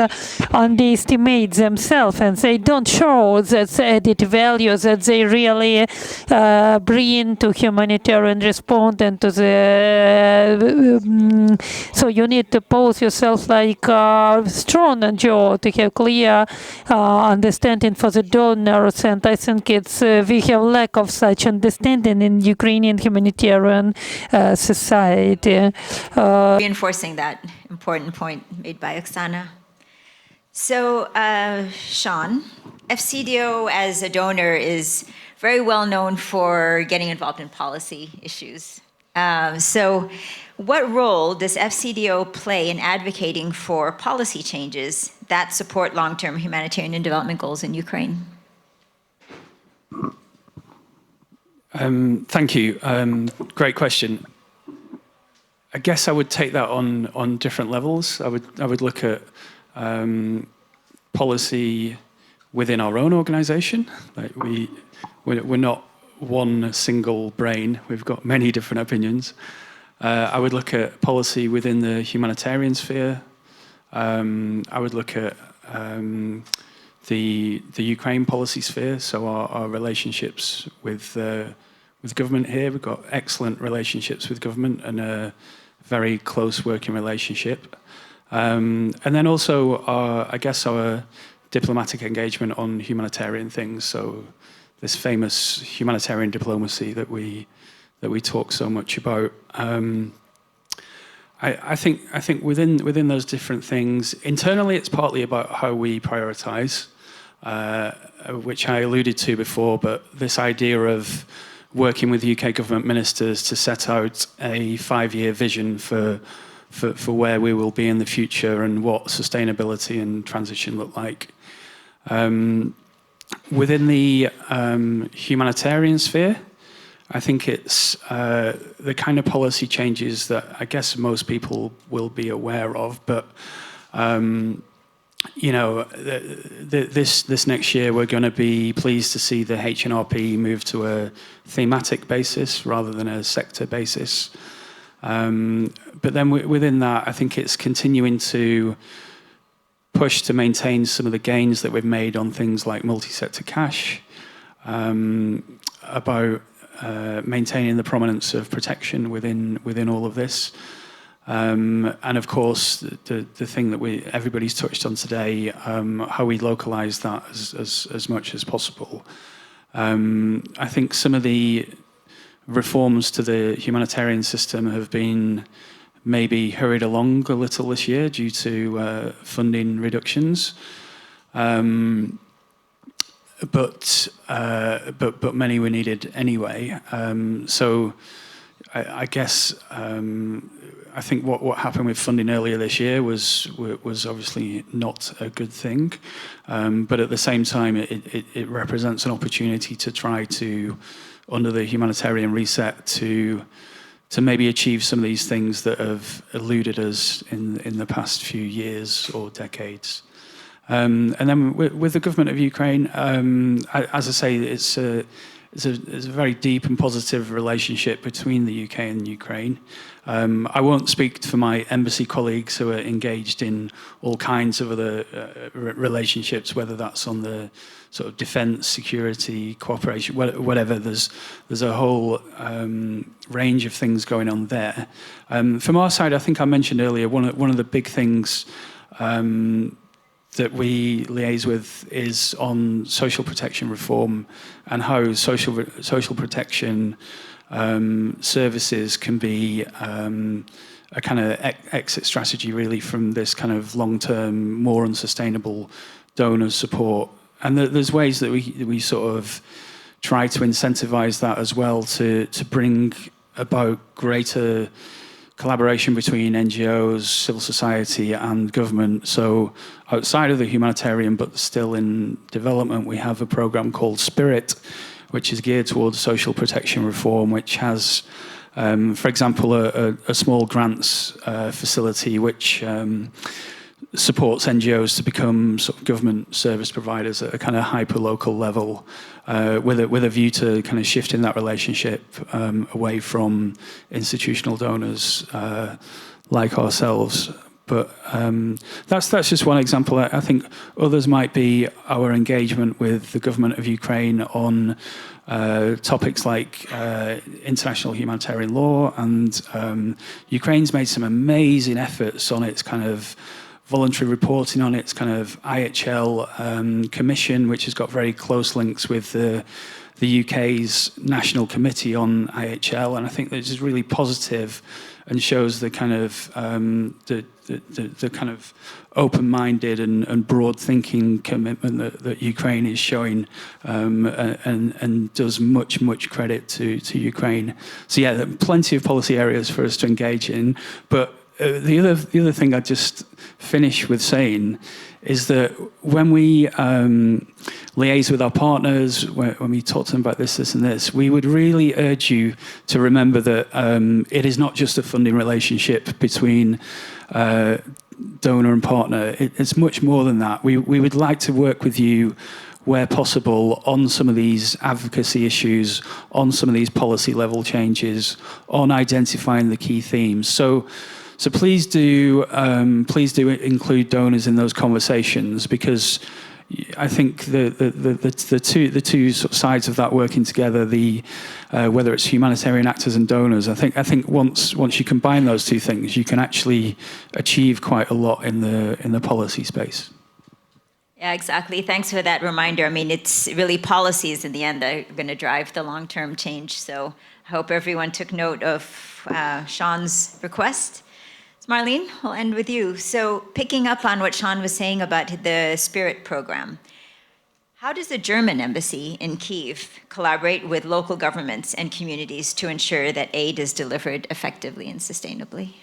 S1: underestimate themselves, and they don't show that added value that they really bring to humanitarian response and to the. So you need to pose yourself like a strong NGO to have clear understanding for the donors, and I think it's we have lack of such understanding in Ukrainian humanitarian society.
S2: Reinforcing that important point made by Oksana. So, Sean, FCDO as a donor is very well known for getting involved in policy issues. So what role does FCDO play in advocating for policy changes that support long-term humanitarian and development goals in Ukraine?
S3: Thank you. Great question. I guess I would take that on different levels. I would look at policy within our own organization. Like we're not one single brain. We've got many different opinions. I would look at policy within the humanitarian sphere. I would look at the Ukraine policy sphere, so our relationships with government here. We've got excellent relationships with government and a very close working relationship. And then also, I guess, our diplomatic engagement on humanitarian things. So this famous humanitarian diplomacy that we talk so much about. I think within those different things, internally, it's partly about how we prioritize, which I alluded to before. But this idea of working with UK government ministers to set out a 5-year vision for where we will be in the future and what sustainability and transition look like. Within the humanitarian sphere, I think it's the kind of policy changes that I guess most people will be aware of. But you know, this next year we're going to be pleased to see the HNRP move to a thematic basis rather than a sector basis. But then within that, I think it's continuing to push to maintain some of the gains that we've made on things like multi-sector cash, about maintaining the prominence of protection within all of this. And of course, the thing that everybody's touched on today, how we localize that as much as possible. I think some of the reforms to the humanitarian system have been maybe hurried along a little this year due to funding reductions. But many were needed anyway. So I guess I think what happened with funding earlier this year was obviously not a good thing. But at the same time, it represents an opportunity to try to, under the humanitarian reset, to maybe achieve some of these things that have eluded us in the past few years or decades. And then with the government of Ukraine, as I say, it's a very deep and positive relationship between the UK and Ukraine. I won't speak for my embassy colleagues who are engaged in all kinds of other relationships, whether that's on the sort of defence, security, cooperation, whatever. There's a whole range of things going on there. From our side, I think I mentioned earlier, one of the big things that we liaise with is on social protection reform and how social protection services can be a kind of exit strategy really from this kind of long-term, more unsustainable donor support. And there's ways that we sort of try to incentivize that as well to bring about greater collaboration between NGOs, civil society and government. So outside of the humanitarian, but still in development, we have a program called Spirit, which is geared towards social protection reform, which has, for example, a small grants facility which supports NGOs to become sort of government service providers at a kind of hyper-local level, with a view to kind of shifting that relationship away from institutional donors like ourselves. But that's just one example. I think others might be our engagement with the government of Ukraine on topics like international humanitarian law, and Ukraine's made some amazing efforts on its kind of voluntary reporting, on its kind of IHL commission, which has got very close links with the UK's National Committee on IHL, and I think this is really positive and shows the kind of the kind of open-minded and broad-thinking commitment that Ukraine is showing, and does much credit to Ukraine. So yeah, there are plenty of policy areas for us to engage in. But the other thing I just finish with saying is that when we liaise with our partners, when we talk to them about this and this, we would really urge you to remember that it is not just a funding relationship between donor and partner. It's much more than that. We would like to work with you where possible on some of these advocacy issues, on some of these policy level changes, on identifying the key themes. So please do include donors in those conversations, because I think the two sort of sides of that working together, whether it's humanitarian actors and donors, I think once you combine those two things, you can actually achieve quite a lot in the policy space.
S2: Yeah, exactly. Thanks for that reminder. I mean, it's really policies in the end that are going to drive the long-term change. So I hope everyone took note of Sean's request. Marlene, we'll end with you. So picking up on what Sean was saying about the Spirit program, how does the German embassy in Kyiv collaborate with local governments and communities to ensure that aid is delivered effectively and sustainably?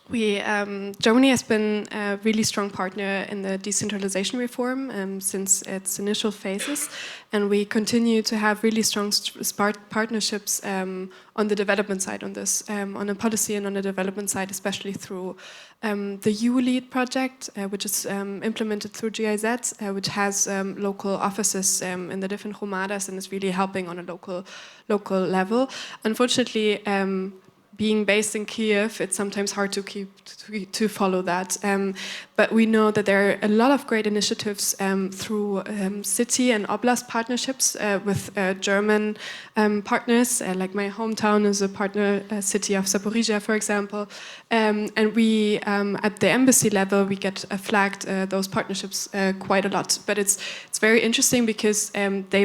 S4: Germany has been a really strong partner in the decentralization reform since its initial phases, and we continue to have really strong partnerships on the development side on this, on a policy and on the development side, especially through the EU-LEAD project, which is implemented through GIZ, which has local offices in the different Romadas and is really helping on a local level. Unfortunately, being based in Kiev, it's sometimes hard to follow that. But we know that there are a lot of great initiatives through city and oblast partnerships with German partners. Like my hometown is a partner city of Zaporizhia, for example. And we, at the embassy level, we get flagged those partnerships quite a lot. But it's very interesting because they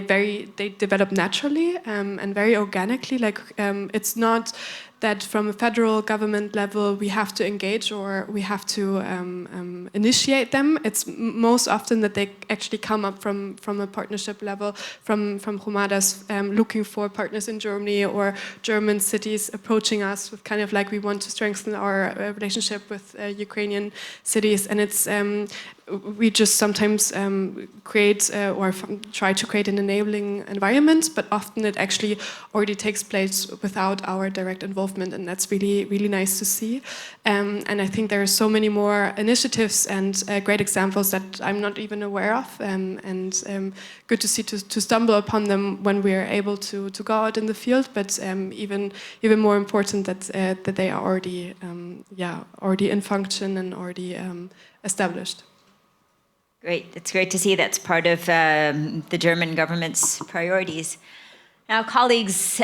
S4: develop naturally and very organically. Like it's not that from a federal government level we have to engage or we have to initiate them. It's most often that they actually come up from a partnership level, from Humadas looking for partners in Germany or German cities approaching us with kind of like we want to strengthen our relationship with Ukrainian cities. And it's we just sometimes create or try to create an enabling environment, but often it actually already takes place without our direct involvement, and that's really, really nice to see. And I think there are so many more initiatives and great examples that I'm not even aware of, and good to see to stumble upon them when we are able to go out in the field, but even more important that they are already in function and already established.
S2: Great. It's great to see that's part of the German government's priorities. Now, colleagues,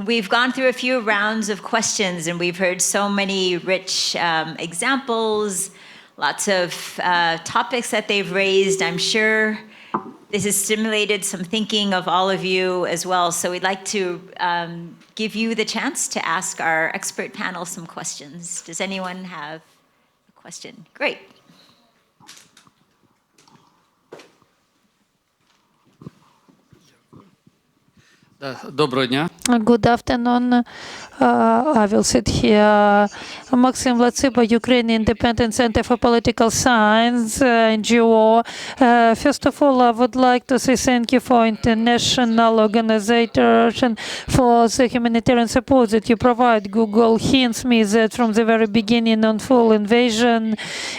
S2: we've gone through a few rounds of questions and we've heard so many rich examples, lots of topics that they've raised. I'm sure this has stimulated some thinking of all of you as well. So we'd like to give you the chance to ask our expert panel some questions. Does anyone have a question? Great.
S8: Доброго дня.
S1: Good afternoon. I will sit here. Maxim Latsiba, Ukrainian Independent Center for Political Science, NGO. First of all, I would like to say thank you for international organization for the humanitarian support that you provide. Google hints me that from the very beginning on full invasion,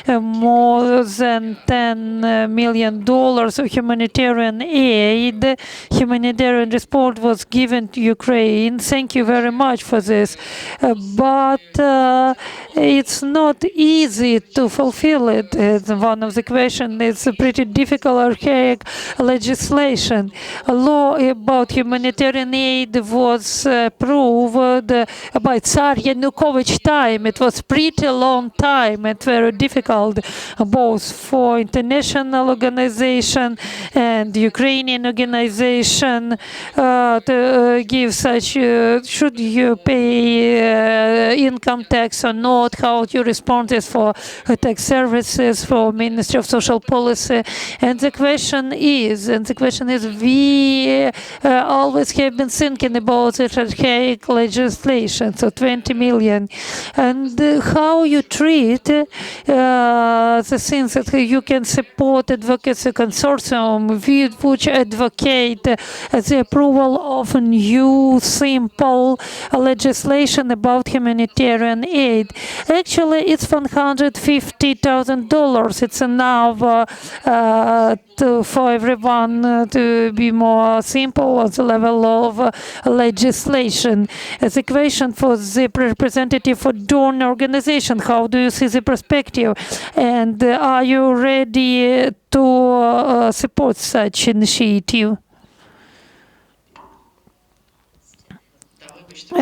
S1: more than $10 million of humanitarian aid, humanitarian support was given to Ukraine. Thank you very much for this. But it's not easy to fulfill it. It's one of the questions. It's a pretty difficult, archaic legislation. A law about humanitarian aid was approved by Tsar Yanukovych time. It was pretty long time and very difficult, both for international organization and Ukrainian organization to give such, should you pay income tax or not, how you respond is for tax services, for Ministry of Social Policy. And the question is, we always have been thinking about the archaic legislation, so 20 million. And how you treat the things that you can support advocacy consortium which advocate the approval of new simple legislation about humanitarian aid. Actually, it's $150,000. It's enough for everyone to be more simple on the level of legislation. As a question for the representative for donor organization, how do you see the perspective? And are you ready to support such initiative?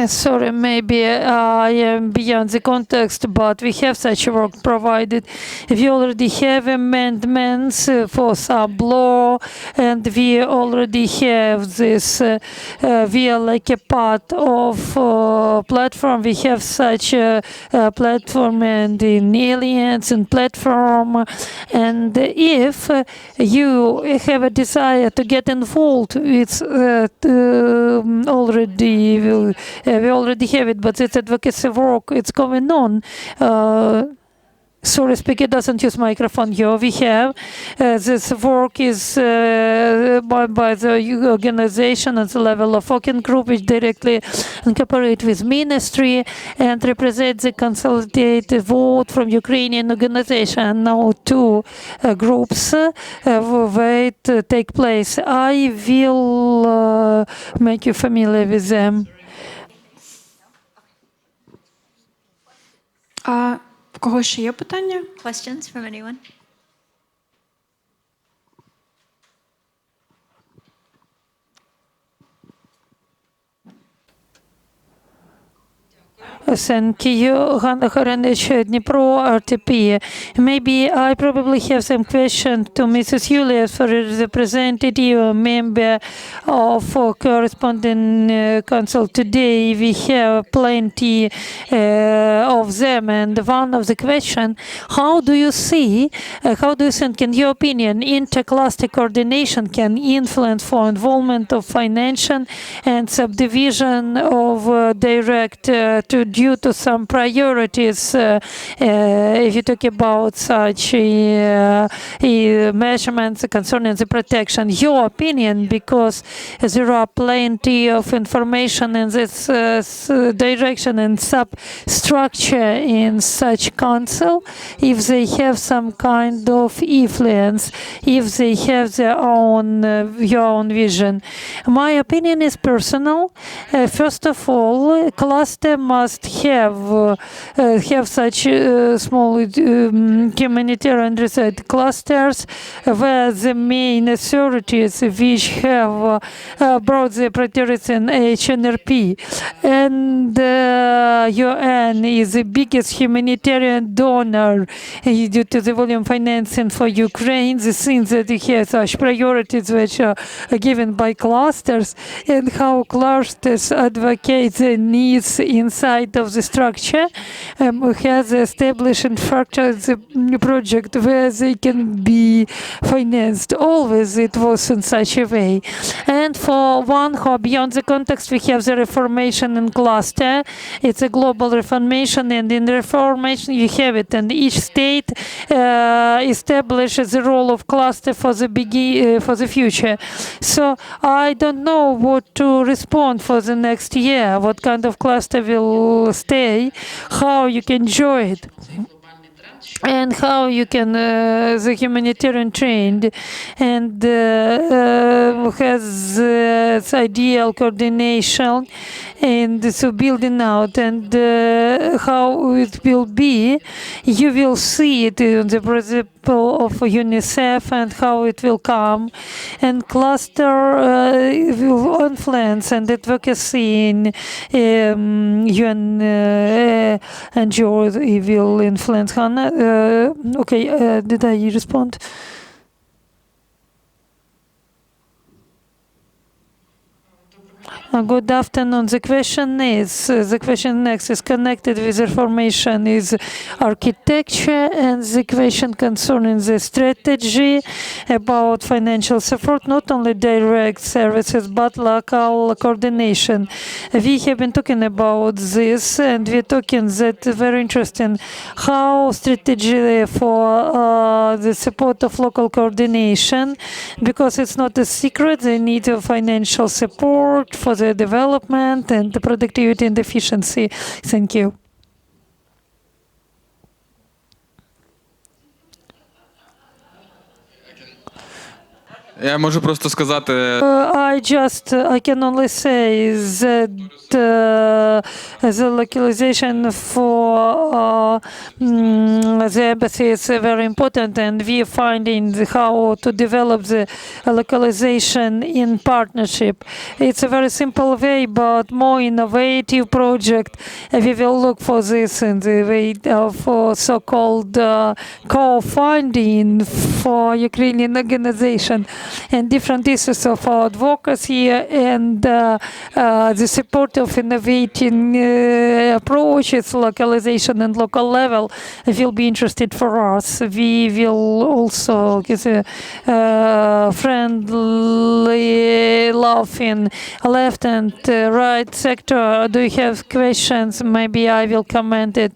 S1: Sorry, maybe I am beyond the context, but we have such work provided. We already have amendments for sub-law, and we already have this. We are like a part of platform. We have such a platform and in Aliens and platform. And if you have a desire to get involved, it's already. We already have it, but it's advocacy work. It's going on. Sorry, speaker doesn't use microphone here. We have this work is by the organization at the level of working group, which directly cooperate with ministry and represent the consolidated vote from Ukrainian organization. Now two groups wait to take place. I will make you familiar with them.
S4: В кого ще є питання?
S2: Questions from anyone?
S1: Thank you, Hanna Horanich, Dnipro, RTP. Maybe I probably have some question to Mrs. Yulia for a representative member of corresponding council. Today we have plenty of them, and one of the question: how do you think, in your opinion, intercluster coordination can influence for involvement of financial and subdivision of direct due to some priorities, if you talk about such measurements concerning the protection? Your opinion, because there are plenty of information in this direction and substructure in such council, if they have some kind of influence, if they have their own your own vision. My opinion is personal. First of all, cluster must have such small humanitarian research clusters where the main authorities which have brought the priorities in HNRP, and UN is the biggest humanitarian donor due to the volume financing for Ukraine. The things that it has such priorities which are given by clusters, and how clusters advocate the needs inside of the structure, has established and structured the project where they can be financed. Always it was in such a way. And for one who beyond the context, we have the reformation in cluster. It's a global reformation, and in reformation you have it, and each state establishes the role of cluster for the future. So I don't know what to respond for the next year, what kind of cluster will stay, how you can join it, and how you can the humanitarian trend, and has ideal coordination and so building out, and how it will be. You will see it in the principle of UNICEF and how it will come, and cluster will influence and advocacy in UN NGOs will influence. Hannah, okay, did I respond? Good afternoon. The question next is connected with reformation is architecture, and the question concerning the strategy about financial support, not only direct services but local coordination. We have been talking about this, and we're talking that very interesting how strategy for the support of local coordination, because it's not a secret, they need financial support for the development and the productivity and efficiency. Thank you.
S5: Я можу просто сказати.
S1: I can only say that the localization for the embassy is very important, and we are finding how to develop the localization in partnership. It's a very simple way, but more innovative project. We will look for this in the way of so-called co-funding for Ukrainian organization, and different issues of advocacy and the support of innovating approaches, localization and local level will be interested for us. We will also get a friendly love in left and right sector. Do you have questions? Maybe I will comment it.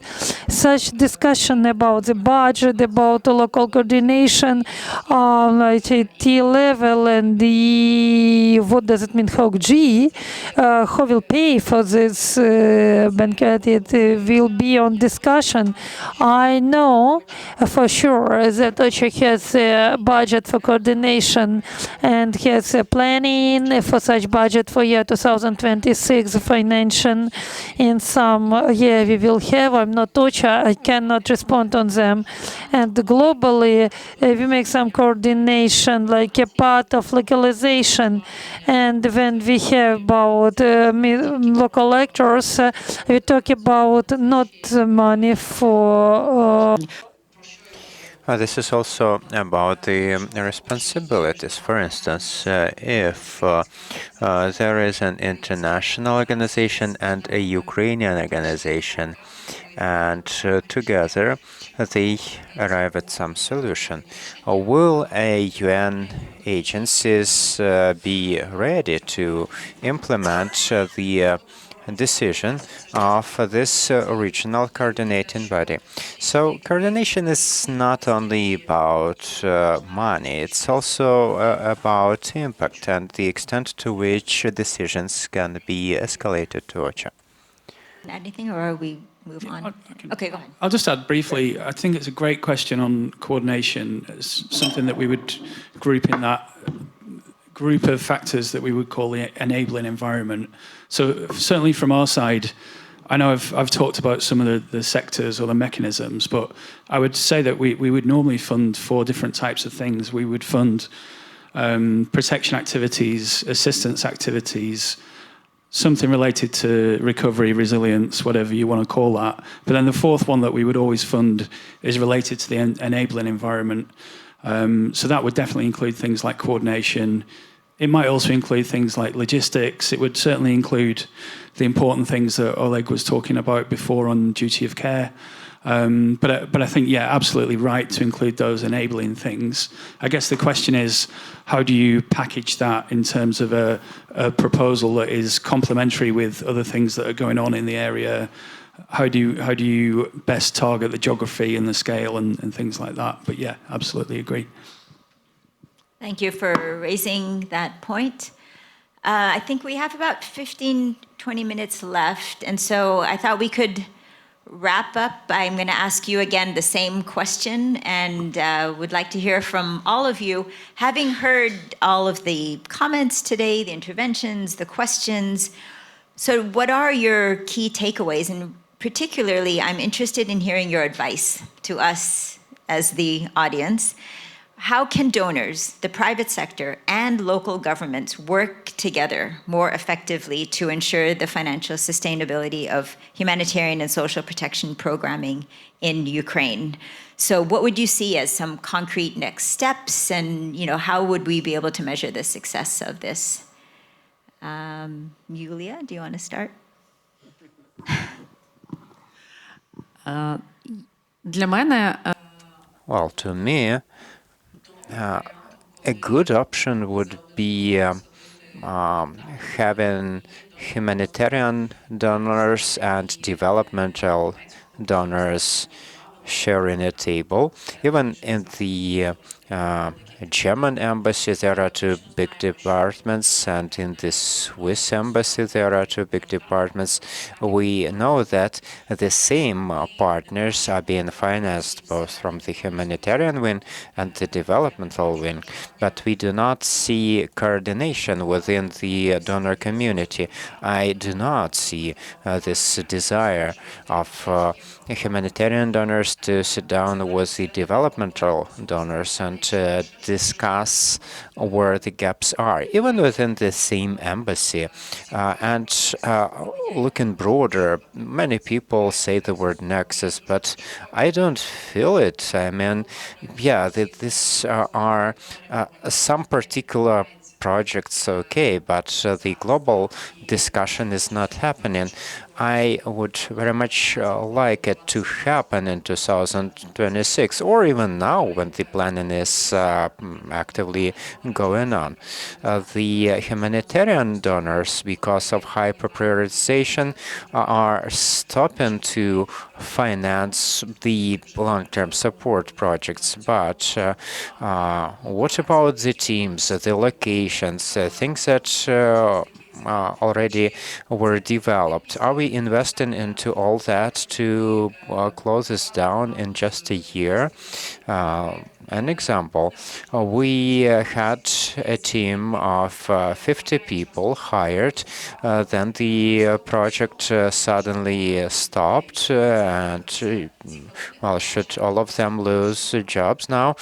S1: Such discussion about the budget, about the local coordination on IT level, and the what does it mean, how G, who will pay for this banquet, it will be on discussion. I know for sure that OCHA has a budget for coordination and has a planning for such budget for year 2026 financial. In some we will have. I'm not OCHA, I cannot respond on them. And globally, we make some coordination like a part of localization. And when we have about local actors, we talk about not money for
S6: This is also about the responsibilities. For instance, if there is an international organization and a Ukrainian organization, and together they arrive at some solution, will UN agencies be ready to implement the decision of this regional coordinating body? So coordination is not only about money, it's also about impact and the extent to which decisions can be escalated to OCHA.
S2: Anything, or are we move on? Okay, go ahead.
S3: I'll just add briefly, I think it's a great question on coordination. It's something that we would group in that group of factors that we would call the enabling environment. So certainly from our side, I know I've talked about some of the sectors or the mechanisms, but I would say that we would normally fund 4 different types of things. We would fund protection activities, assistance activities, something related to recovery, resilience, whatever you want to call that. But then the 4th one that we would always fund is related to the enabling environment. So that would definitely include things like coordination. It might also include things like logistics. It would certainly include the important things that Oleg was talking about before on duty of care. But I think, yeah, absolutely right to include those enabling things. I guess the question is, how do you package that in terms of a proposal that is complementary with other things that are going on in the area? How do you best target the geography and the scale and things like that? But yeah, absolutely agree.
S2: Thank you for raising that point. I think we have about 15, 20 minutes left, and so I thought we could wrap up. I'm going to ask you again the same question, and would like to hear from all of you. Having heard all of the comments today, the interventions, the questions, so what are your key takeaways? And particularly, I'm interested in hearing your advice to us as the audience. How can donors, the private sector, and local governments work together more effectively to ensure the financial sustainability of humanitarian and social protection programming in Ukraine? So what would you see as some concrete next steps, and how would we be able to measure the success of this? Yulia, do you want to start?
S7: Для мене
S6: Well, to me, a good option would be having humanitarian donors and developmental donors sharing a table. Even in the German embassy, there are 2 big departments, and in the Swiss embassy, there are 2 big departments. We know that the same partners are being financed both from the humanitarian wing and the developmental wing, but we do not see coordination within the donor community. I do not see this desire of humanitarian donors to sit down with the developmental donors and discuss where the gaps are, even within the same embassy. And looking broader, many people say the word nexus, but I don't feel it. I mean, yeah, these are some particular projects, okay, but the global discussion is not happening. I would very much like it to happen in 2026, or even now when the planning is actively going on. The humanitarian donors, because of hyper-prioritization, are stopping to finance the long-term support projects. But what about the teams, the locations, things that already were developed. Are we investing into all that to close this down in just a year? An example, we had a team of 50 people hired. Then the project suddenly stopped, and well, should all of them lose jobs now?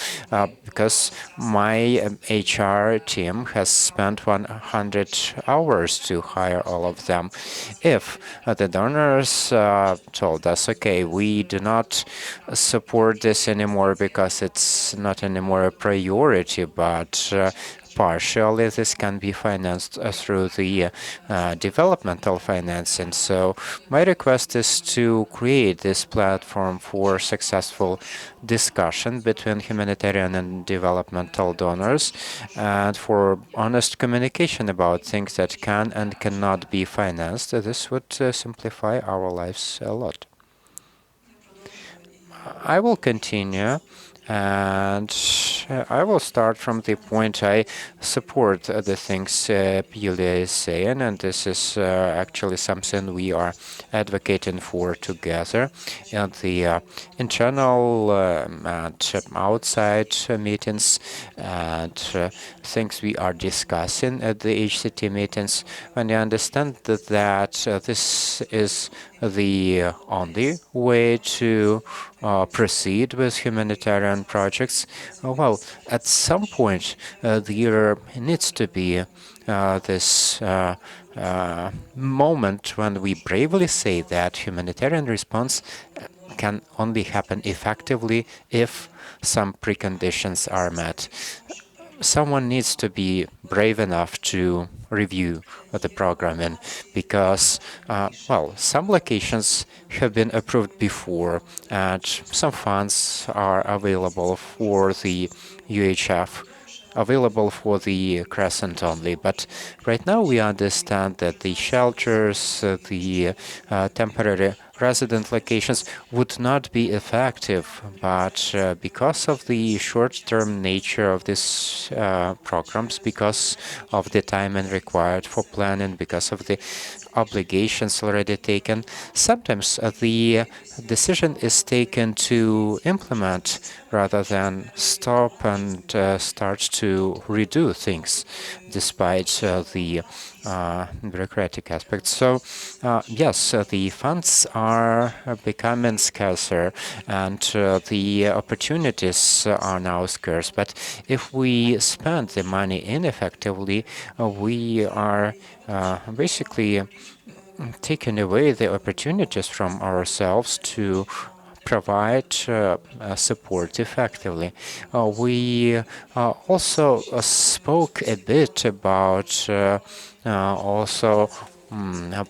S6: Because my HR team has spent 100 hours to hire all of them. If the donors told us, okay, we do not support this anymore because it's not anymore a priority, but partially this can be financed through the developmental financing. So my request is to create this platform for successful discussion between humanitarian and developmental donors, and for honest communication about things that can and cannot be financed. This would simplify our lives a lot. I will continue, and I will start from the point I support the things Yulia is saying, and this is actually something we are advocating for together in the internal and outside meetings, and things we are discussing at the HCT meetings. When you understand that this is the only way to proceed with humanitarian projects, well, at some point there needs to be this moment when we bravely say that humanitarian response can only happen effectively if some preconditions are met. Someone needs to be brave enough to review the programming, because, well, some locations have been approved before, and some funds are available for the UHF, available for the Crescent only. But right now we understand that the shelters, the temporary resident locations would not be effective, but because of the short-term nature of these programs, because of the timing required for planning, because of the obligations already taken, sometimes the decision is taken to implement rather than stop and start to redo things, despite the bureaucratic aspects. So, yes, the funds are becoming scarcer, and the opportunities are now scarce. But if we spend the money ineffectively, we are basically taking away the opportunities from ourselves to provide support effectively. We also spoke a bit about also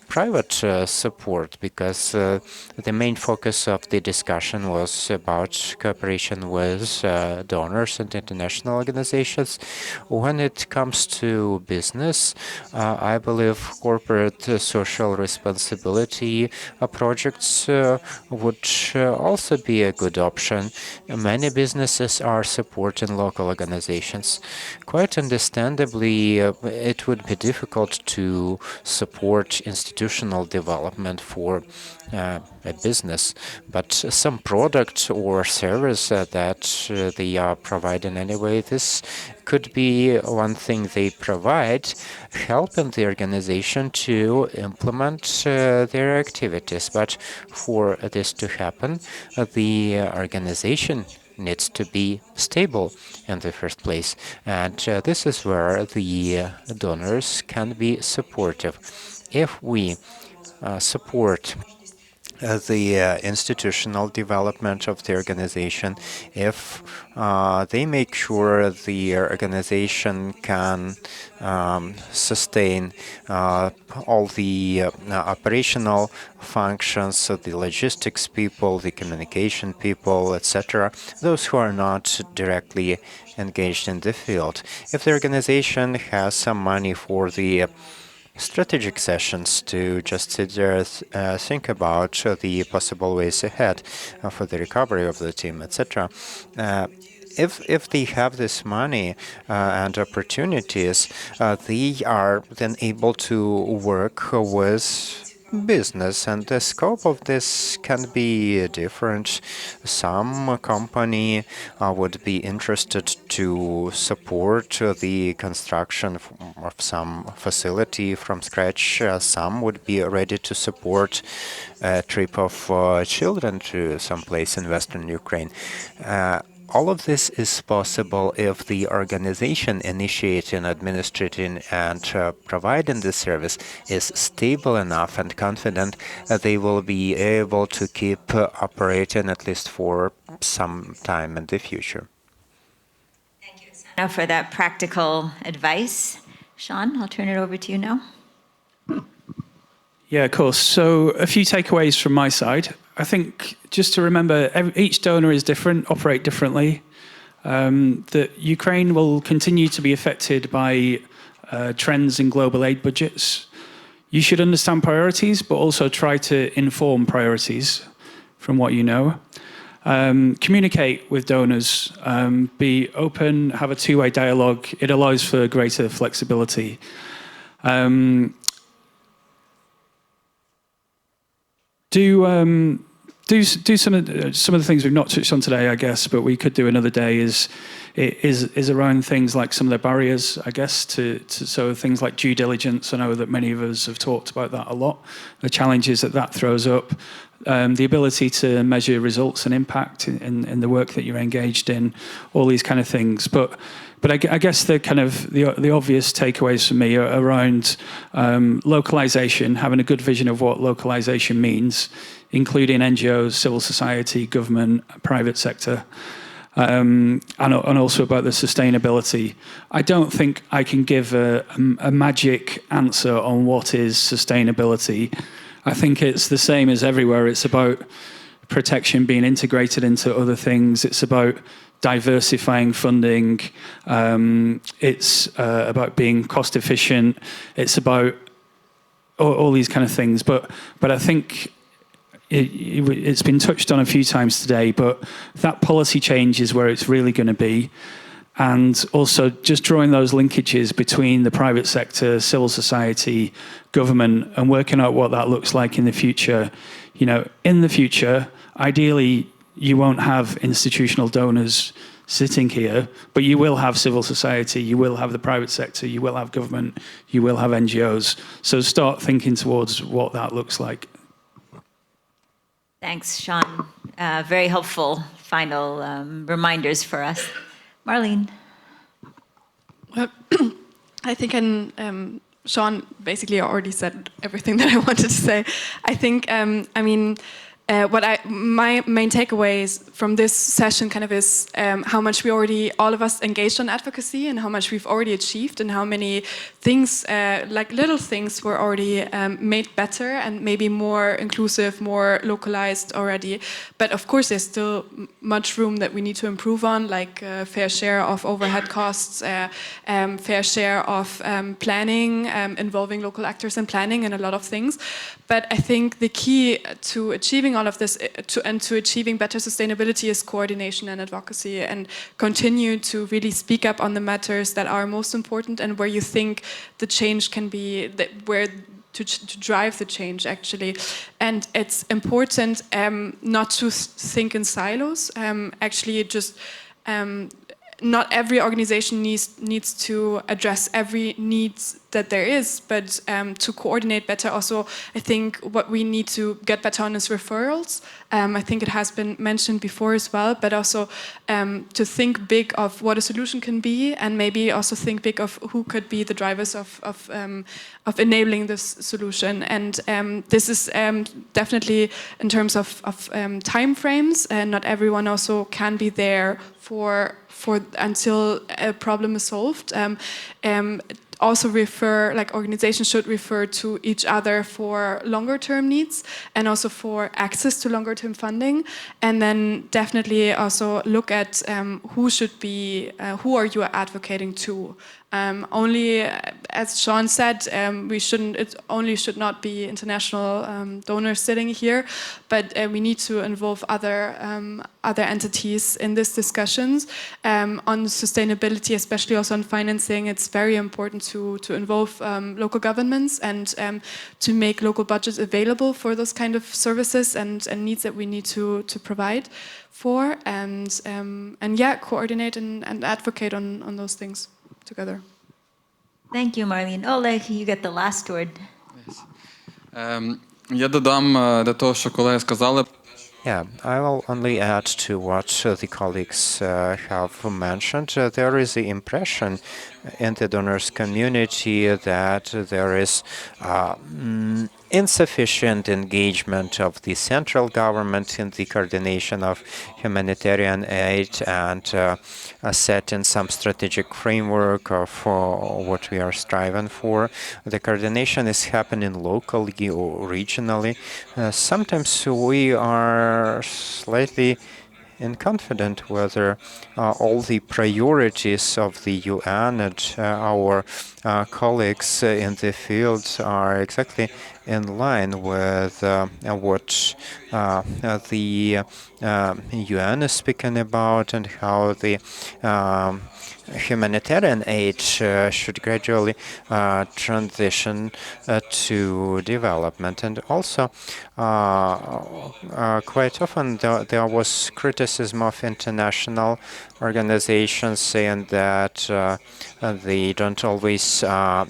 S6: private support, because the main focus of the discussion was about cooperation with donors and international organizations. When it comes to business, I believe corporate social responsibility projects would also be a good option. Many businesses are supporting local organizations. Quite understandably, it would be difficult to support institutional development for a business, but some product or service that they are providing anyway, this could be one thing they provide, helping the organization to implement their activities. But for this to happen, the organization needs to be stable in the first place, and this is where the donors can be supportive. If we support the institutional development of the organization, if they make sure the organization can sustain all the operational functions, so the logistics people, the communication people, etc., those who are not directly engaged in the field. If the organization has some money for the strategic sessions to just sit there, think about the possible ways ahead for the recovery of the team, etc. if they have this money and opportunities, they are then able to work with business, and the scope of this can be different. Some company would be interested to support the construction of some facility from scratch. Some would be ready to support a trip of children to some place in Western Ukraine. All of this is possible if the organization initiating, administrating, and providing the service is stable enough and confident that they will be able to keep operating at least for some time in the future.
S2: Thank you, Sana, for that practical advice. Sean, I'll turn it over to you now.
S3: Yeah, of course. So a few takeaways from my side. I think just to remember, each donor is different, operate differently. That Ukraine will continue to be affected by trends in global aid budgets. You should understand priorities, but also try to inform priorities from what you know. Communicate with donors, be open, have a two-way dialogue. It allows for greater flexibility. Do some of the things we've not touched on today, I guess, but we could do another day. Is around things like some of the barriers, I guess, so things like due diligence. I know that many of us have talked about that a lot. The challenges that throws up, the ability to measure results and impact in the work that you're engaged in, all these kind of things. But I guess the kind of the obvious takeaways for me are around localization, having a good vision of what localization means, including NGOs, civil society, government, private sector, and also about the sustainability. I don't think I can give a magic answer on what is sustainability. I think it's the same as everywhere. It's about protection being integrated into other things. It's about diversifying funding. It's about being cost efficient. It's about all these kind of things. But I think it's been touched on a few times today, but that policy change is where it's really going to be. And also just drawing those linkages between the private sector, civil society, government, and working out what that looks like in the future. You know, in the future, ideally, you won't have institutional donors sitting here, but you will have civil society, you will have the private sector, you will have government, you will have NGOs. So start thinking towards what that looks like.
S2: Thanks, Sean. Very helpful final reminders for us. Marlene.
S4: Well, I think Sean basically already said everything that I wanted to say. I think, my main takeaways from this session kind of is how much we already, all of us, engaged on advocacy and how much we've already achieved and how many things, like little things, were already made better and maybe more inclusive, more localized already. But of course, there's still much room that we need to improve on, like fair share of overhead costs, fair share of planning, involving local actors in planning and a lot of things. But I think the key to achieving all of this and to achieving better sustainability is coordination and advocacy, and continue to really speak up on the matters that are most important and where you think the change can be, where to drive the change actually. And it's important not to think in silos, actually just not every organization needs to address every need that there is, but to coordinate better. Also, I think what we need to get better on is referrals. I think it has been mentioned before as well, but also to think big of what a solution can be, and maybe also think big of who could be the drivers of enabling this solution. And this is definitely in terms of time frames, and not everyone also can be there for until a problem is solved. Also organizations should refer to each other for longer term needs and also for access to longer term funding. And then definitely also look at who are you advocating to? Only, as Sean said, it only should not be international donors sitting here, but we need to involve other entities in these discussions on sustainability, especially also on financing. It's very important to involve local governments and to make local budgets available for those kind of services and needs that we need to provide for, and yeah, coordinate and advocate on those things together.
S2: Thank you, Marlene. Oleg, you get the last word.
S5: Я додам до того, що колеги сказали.
S6: Yeah, I will only add to what the colleagues have mentioned. There is the impression in the donors community that there is insufficient engagement of the central government in the coordination of humanitarian aid and setting some strategic framework for what we are striving for. The coordination is happening locally or regionally. Sometimes we are slightly inconfident whether all the priorities of the UN and our colleagues in the field are exactly in line with what the UN is speaking about and how the humanitarian aid should gradually transition to development. And also, quite often there was criticism of international organizations saying that they don't always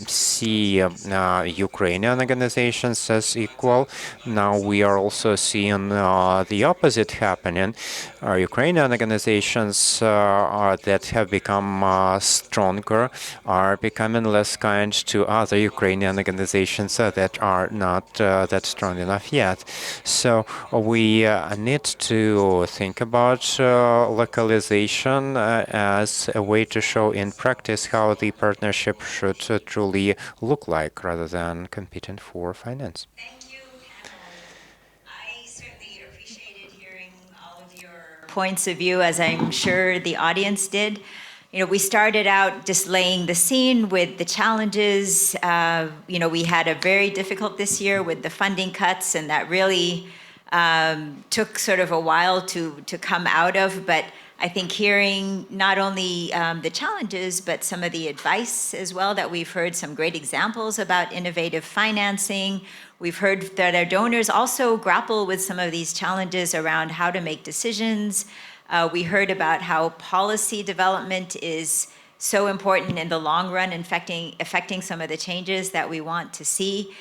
S6: see Ukrainian organizations as equal. Now we are also seeing the opposite happening. Ukrainian organizations that have become stronger are becoming less kind to other Ukrainian organizations that are not that strong enough yet. So we need to think about localization as a way to show in practice how the partnership should truly look like rather than competing for finance.
S2: Thank you, panel. I certainly appreciated hearing all of your points of view, as I'm sure the audience did. You know, we started out just laying the scene with the challenges. You know, we had a very difficult this year with the funding cuts, and that really took sort of a while to come out of. But I think hearing not only the challenges, but some of the advice as well, that we've heard some great examples about innovative financing. We've heard that our donors also grapple with some of these challenges around how to make decisions. We heard about how policy development is so important in the long run, affecting some of the changes that we want to see.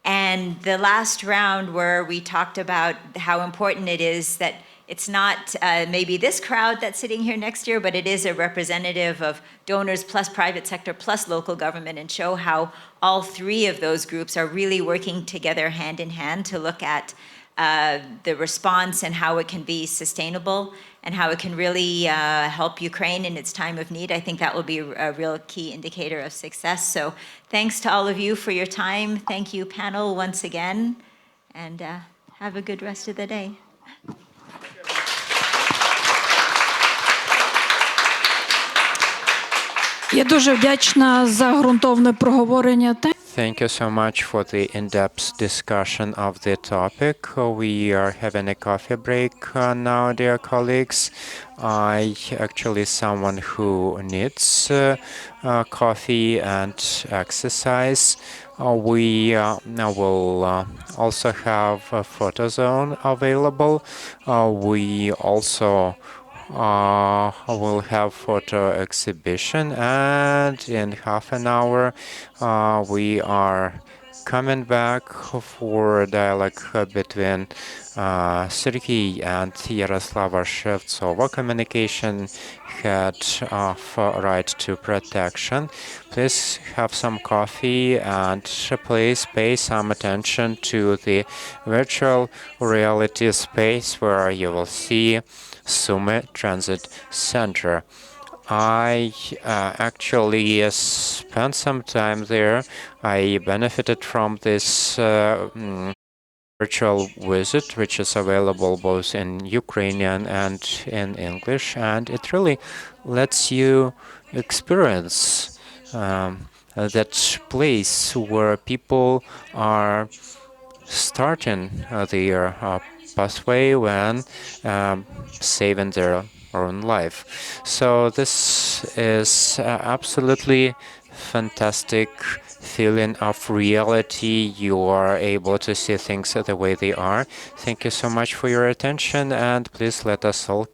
S2: And the last round, where we talked about how important it is that it's not maybe this crowd that's sitting here next year, but it is a representative of donors plus private sector plus local government, and show how all three of those groups are really working together hand in hand to look at the response and how it can be sustainable and how it can really help Ukraine in its time of need. I think that will be a real key indicator of success. So thanks to all of you for your time. Thank you, panel, once again, and have a good rest of the day.
S1: Я дуже вдячна за ґрунтовне проговорення тем.
S6: Thank you so much for the in-depth discussion of the topic. We are having a coffee break now, dear colleagues. I actually someone who needs coffee and exercise. We will also have a photo zone available. We also we'll have photo exhibition, and in half an hour we are coming back for dialogue between Sergei and Yaroslava Shevtsova, communication head of Right to Protection. Please have some coffee and please pay some attention to the virtual reality space where you will see Sumy Transit Center. I actually spent some time there. I benefited from this virtual visit, which is available both in Ukrainian and in English, and it really lets you experience that place where people are starting their pathway when saving their own life. So this is absolutely fantastic feeling of reality. You are able to see things the way they are. Thank you so much for your attention, and please let us all